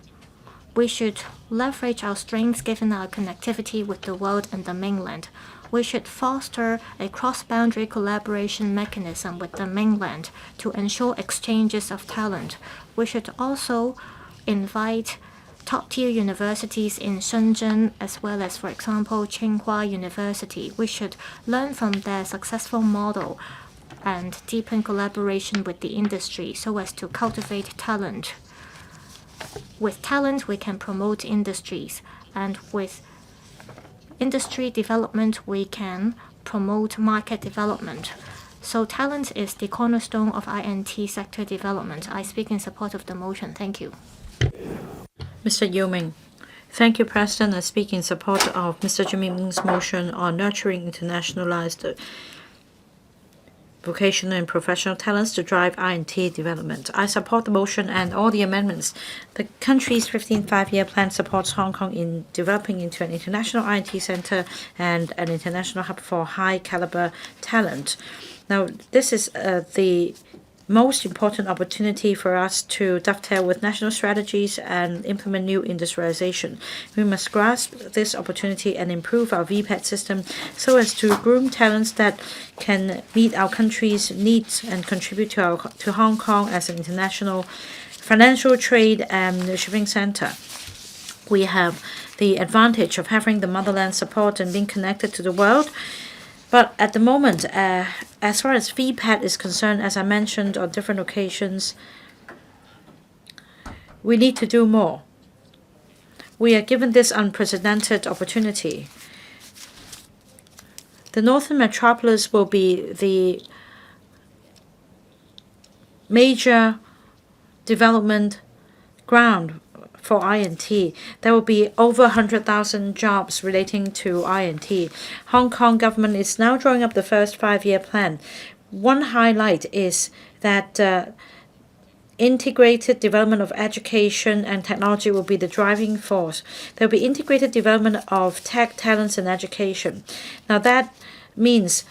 We should leverage our strengths given our connectivity with the world and the mainland. We should foster a cross-boundary collaboration mechanism with the mainland to ensure exchanges of talent. We should also invite top-tier universities in Shenzhen, as well as, for example, Tsinghua University. We should learn from their successful model and deepen collaboration with the industry so as to cultivate talent. With talent, we can promote industries, and with industry development, we can promote market development. So talent is the cornerstone of INT sector development. I speak in support of the motion. Thank you. Mr. Yeoming. Thank you, President. I speak in support of Mr. Jimmy Ng's motion on nurturing internationalized vocational and professional talents to drive INT development. I support the motion and all the amendments. The country's 15th five-year plan supports Hong Kong in developing into an international INT center and an international hub for high-caliber talent. Now, this is the most important opportunity for us to dovetail with national strategies and implement new industrialization. We must grasp this opportunity and improve our VPAT system so as to groom talents that can meet our country's needs and contribute to Hong Kong as an international financial, trade, and shipping center. We have the advantage of having the motherland support and being connected to the world. But at the moment, as far as VPAT is concerned, as I mentioned on different occasions, we need to do more. We are given this unprecedented opportunity. The Northern Metropolis will be the major development ground for INT. There will be over 100,000 jobs relating to INT. Hong Kong government is now drawing up the first five-year plan. One highlight is that integrated development of education and technology will be the driving force. There will be integrated development of tech, talents, and education. Now that means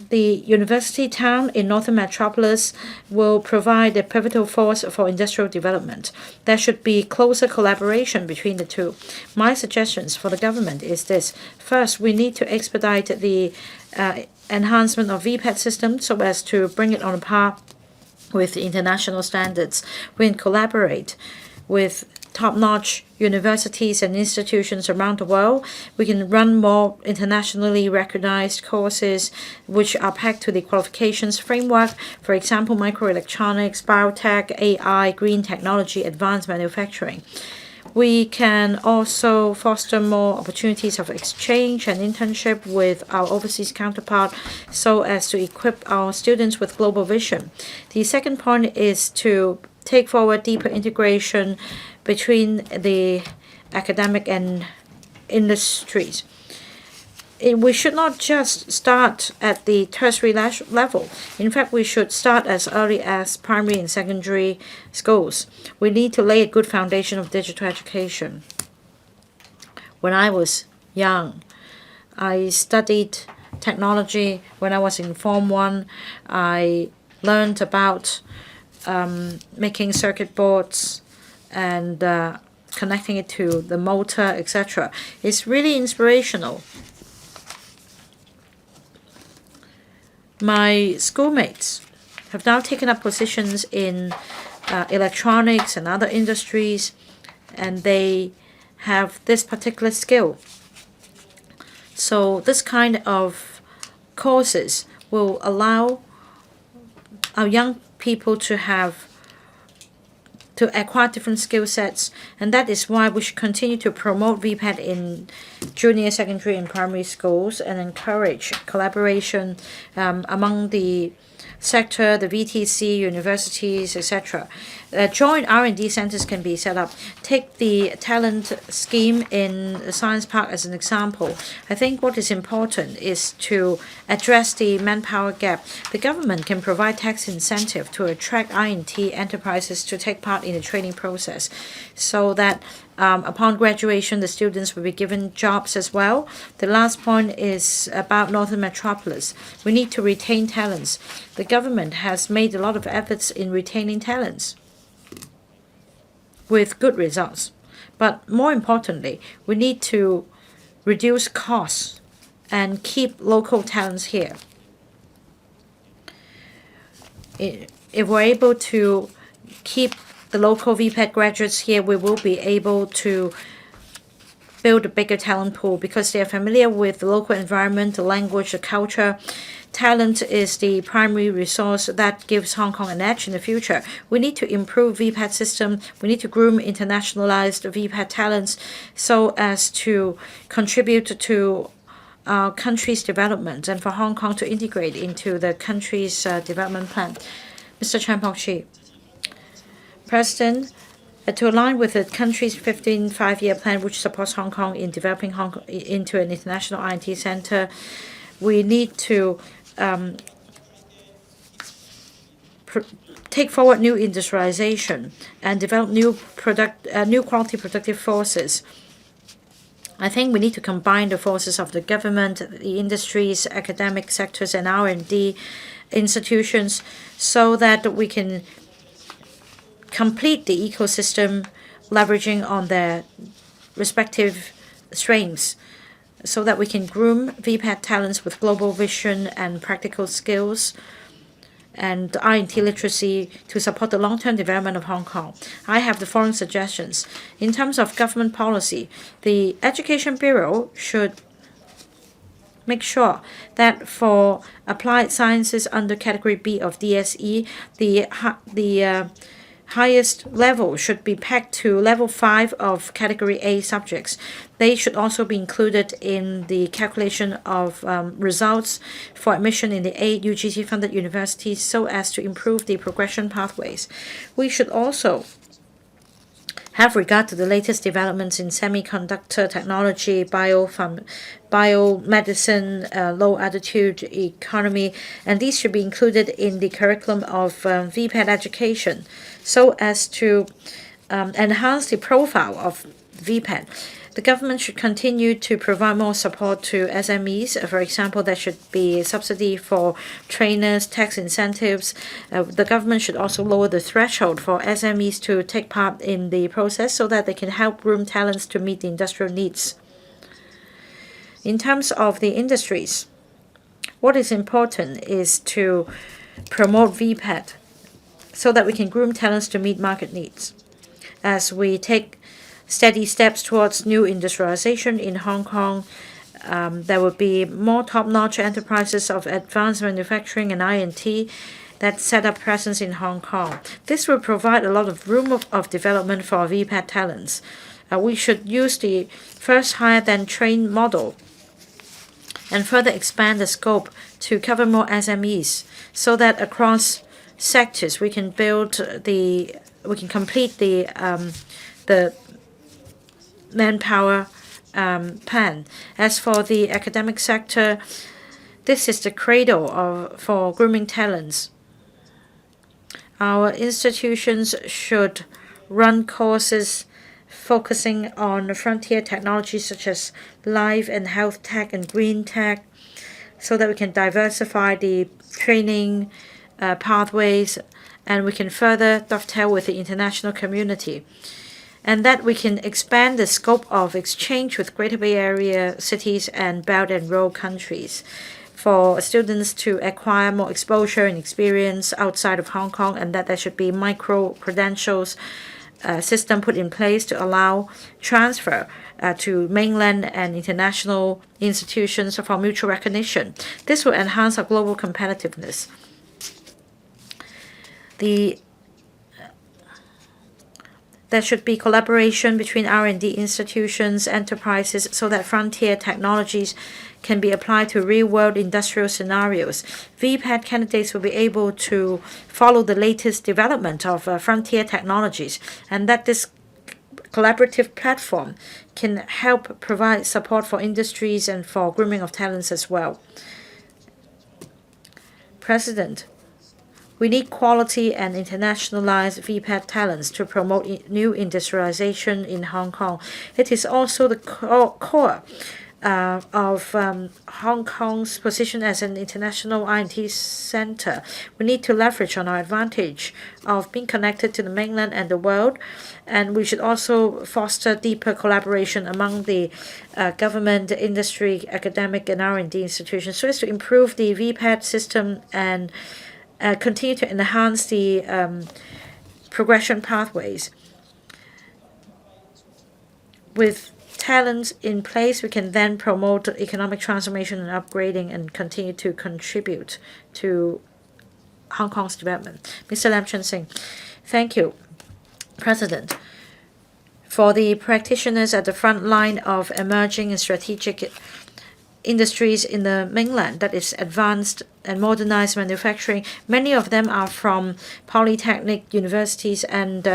the university town in Northern Metropolis will provide a pivotal force for industrial development. There should be closer collaboration between the two. My suggestions for the government is this. First, we need to expedite the enhancement of VPAT system so as to bring it on a par with international standards. We can collaborate with top-notch universities and institutions around the world. We can run more internationally recognized courses which are packed to the qualifications framework. For example, microelectronics, biotech, AI, green technology, advanced manufacturing. We can also foster more opportunities of exchange and internship with our overseas counterpart so as to equip our students with global vision. The second point is to take forward deeper integration between the academic and industries. We should not just start at the tertiary level. In fact, we should start as early as primary and secondary schools. We need to lay a good foundation of digital education. When I was young, I studied technology. When I was in Form 1, I learned about making circuit boards and connecting it to the motor, etc. It's really inspirational. My schoolmates have now taken up positions in electronics and other industries, and they have this particular skill. So this kind of courses will allow our young people to acquire different skill sets, and that is why we should continue to promote VPAT in junior, secondary, and primary schools and encourage collaboration among the sector, the VTC, universities, etc. Joint R&D centers can be set up. Take the talent scheme in the Science Park as an example. I think what is important is to address the manpower gap. The government can provide tax incentive to attract I&T enterprises to take part in the training process, so that upon graduation, the students will be given jobs as well. The last point is about Northern Metropolis. We need to retain talents. The government has made a lot of efforts in retaining talents with good results. But more importantly, we need to reduce costs and keep local talents here. If we're able to keep the local VPAT graduates here, we will be able to build a bigger talent pool because they are familiar with the local environment, the language, the culture. Talent is the primary resource that gives Hong Kong an edge in the future. We need to improve VPAT system. We need to groom internationalized VPAT talents so as to contribute to our country's development and for Hong Kong to integrate into the country's development plan. Mr. Chan Pok-chi. President, to align with the country's 15 five-year plan, which supports Hong Kong in developing Hong Kong into an international I&T center, we need to take forward new industrialization and develop new quality productive forces. I think we need to combine the forces of the government, the industries, academic sectors, and R&D institutions so that we can complete the ecosystem, leveraging on their respective strengths, so that we can groom VPAT talents with global vision and practical skills and I&T literacy to support the long-term development of Hong Kong. I have the following suggestions. In terms of government policy, the Education Bureau should make sure that for applied sciences under Category B of DSE, the highest level should be pegged to level 5 of Category A subjects. They should also be included in the calculation of results for admission in the 8 UGC-funded universities so as to improve the progression pathways. We should also have regard to the latest developments in semiconductor technology, biomedicine, low-altitude economy, and these should be included in the curriculum of VPAT education so as to enhance the profile of VPAT. The government should continue to provide more support to SMEs. For example, there should be subsidy for trainers, tax incentives. The government should also lower the threshold for SMEs to take part in the process so that they can help groom talents to meet the industrial needs. In terms of the industries, what is important is to promote VPAT so that we can groom talents to meet market needs. As we take steady steps towards new industrialization in Hong Kong, there will be more top-notch enterprises of advanced manufacturing and I&T that set up presence in Hong Kong. This will provide a lot of room of development for VPAT talents. We should use the first hire then train model and further expand the scope to cover more SMEs so that across sectors we can complete the manpower plan. As for the academic sector, this is the cradle for grooming talents. Our institutions should run courses focusing on frontier technologies such as life and health tech and green tech so that we can diversify the training pathways, and we can further dovetail with the international community, and that we can expand the scope of exchange with Greater Bay Area cities and Belt and Road countries for students to acquire more exposure and experience outside of Hong Kong, and that there should be micro-credentials system put in place to allow transfer to mainland and international institutions for mutual recognition. This will enhance our global competitiveness. There should be collaboration between R&D institutions, enterprises, so that frontier technologies can be applied to real-world industrial scenarios. VPAT candidates will be able to follow the latest development of frontier technologies, and that this collaborative platform can help provide support for industries and for grooming of talents as well. President, we need quality and internationalized VPAT talents to promote new industrialization in Hong Kong. It is also the core of Hong Kong's position as an international R&D center. We need to leverage on our advantage of being connected to the mainland and the world, and we should also foster deeper collaboration among the government, industry, academic, and R&D institutions so as to improve the VPAT system and continue to enhance the progression pathways. With talents in place, we can then promote economic transformation and upgrading and continue to contribute to Hong Kong's development. Mr. Lam Chun Sing, thank you, President. For the practitioners at the front line of emerging and strategic industries in the mainland, that is advanced and modernized manufacturing, many of them are from polytechnic universities and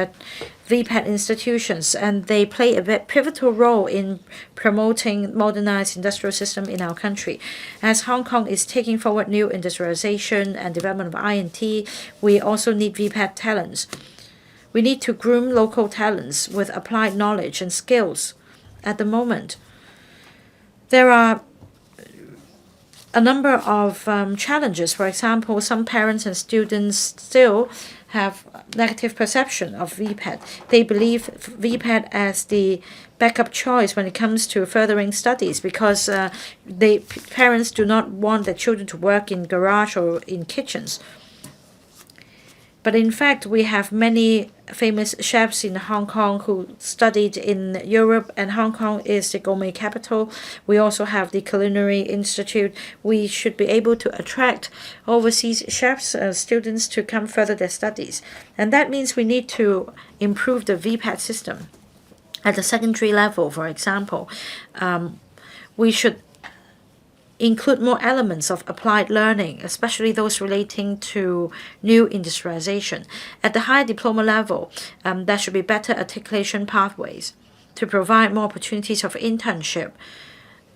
VPAT institutions, and they play a pivotal role in promoting modernized industrial system in our country. As Hong Kong is taking forward new industrialization and development of I&T, we also need VPAT talents. We need to groom local talents with applied knowledge and skills. At the moment, there are a number of challenges. For example, some parents and students still have negative perception of VPAT. They believe VPAT as the backup choice when it comes to furthering studies because parents do not want their children to work in garage or in kitchens. But in fact, we have many famous chefs in Hong Kong who studied in Europe, and Hong Kong is the gourmet capital. We also have the Culinary Institute. We should be able to attract overseas chefs, students to come further their studies. And that means we need to improve the VPAT system. At the secondary level, for example, we should include more elements of applied learning, especially those relating to new industrialization. At the higher diploma level, there should be better articulation pathways to provide more opportunities of internship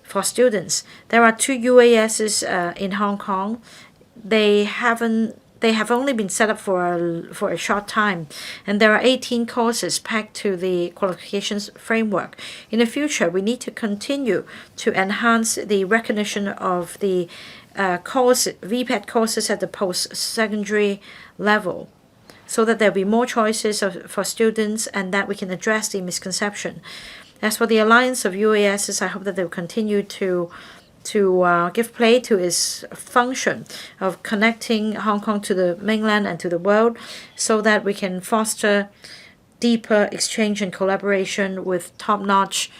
for students. There are 2 UASs in Hong Kong. They have only been set up for a short time, and there are 18 courses packed to the qualifications framework. In the future, we need to continue to enhance the recognition of the VPAT courses at the post-secondary level, so that there will be more choices for students and that we can address the misconception. As for the Alliance of UASs, I hope that they will continue to give play to its function of connecting Hong Kong to the mainland and to the world so that we can foster deeper exchange and collaboration with top-notch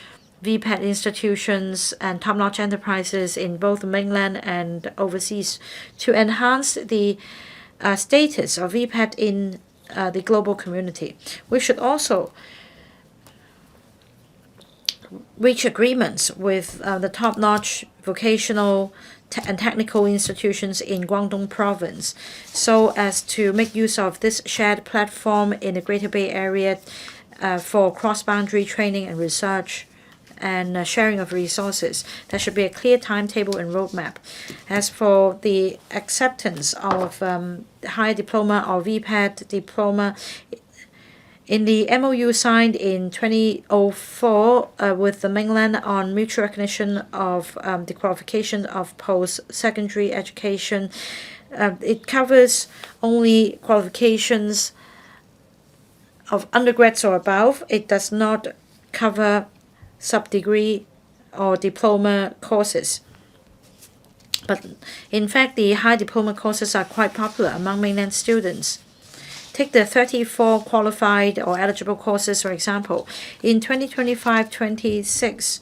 VPAT institutions and top-notch enterprises in both the mainland and overseas to enhance the status of VPAT in the global community. We should also reach agreements with the top-notch vocational and technical institutions in Guangdong province so as to make use of this shared platform in the Greater Bay Area for cross-boundary training and research and sharing of resources. There should be a clear timetable and roadmap. As for the acceptance of higher diploma or VPAT diploma, in the MOU signed in 2004 with the mainland on mutual recognition of the qualification of post-secondary education, It covers only qualifications of undergrads or above. It does not cover sub-degree or diploma courses. But in fact, the high diploma courses are quite popular among mainland students. Take the 34 qualified or eligible courses, for example. In 2025-26,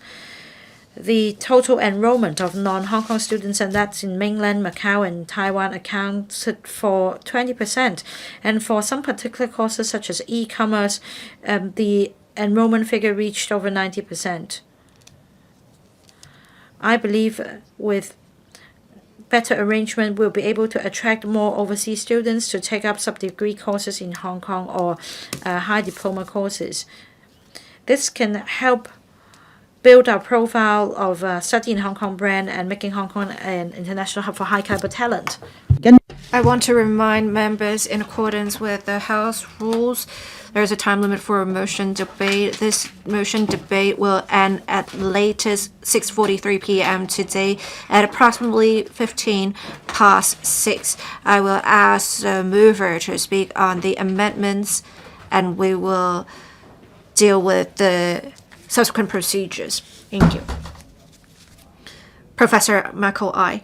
the total enrollment of non-Hong Kong students, and that's in mainland Macau and Taiwan, accounted for 20%. And for some particular courses, such as e-commerce, the enrollment figure reached over 90%. I believe with better arrangement, we'll be able to attract more overseas students to take up sub-degree courses in Hong Kong or high diploma courses. This can help build our profile of study in Hong Kong brand and making Hong Kong an international hub for high caliber talent. I want to remind members, in accordance with the House rules, there is a time limit for a motion debate. This motion debate will end at latest 6:43 p.m. today at approximately 6:15. I will ask the mover to speak on the amendments, and we will deal with the subsequent procedures. Thank you. Professor Michael I.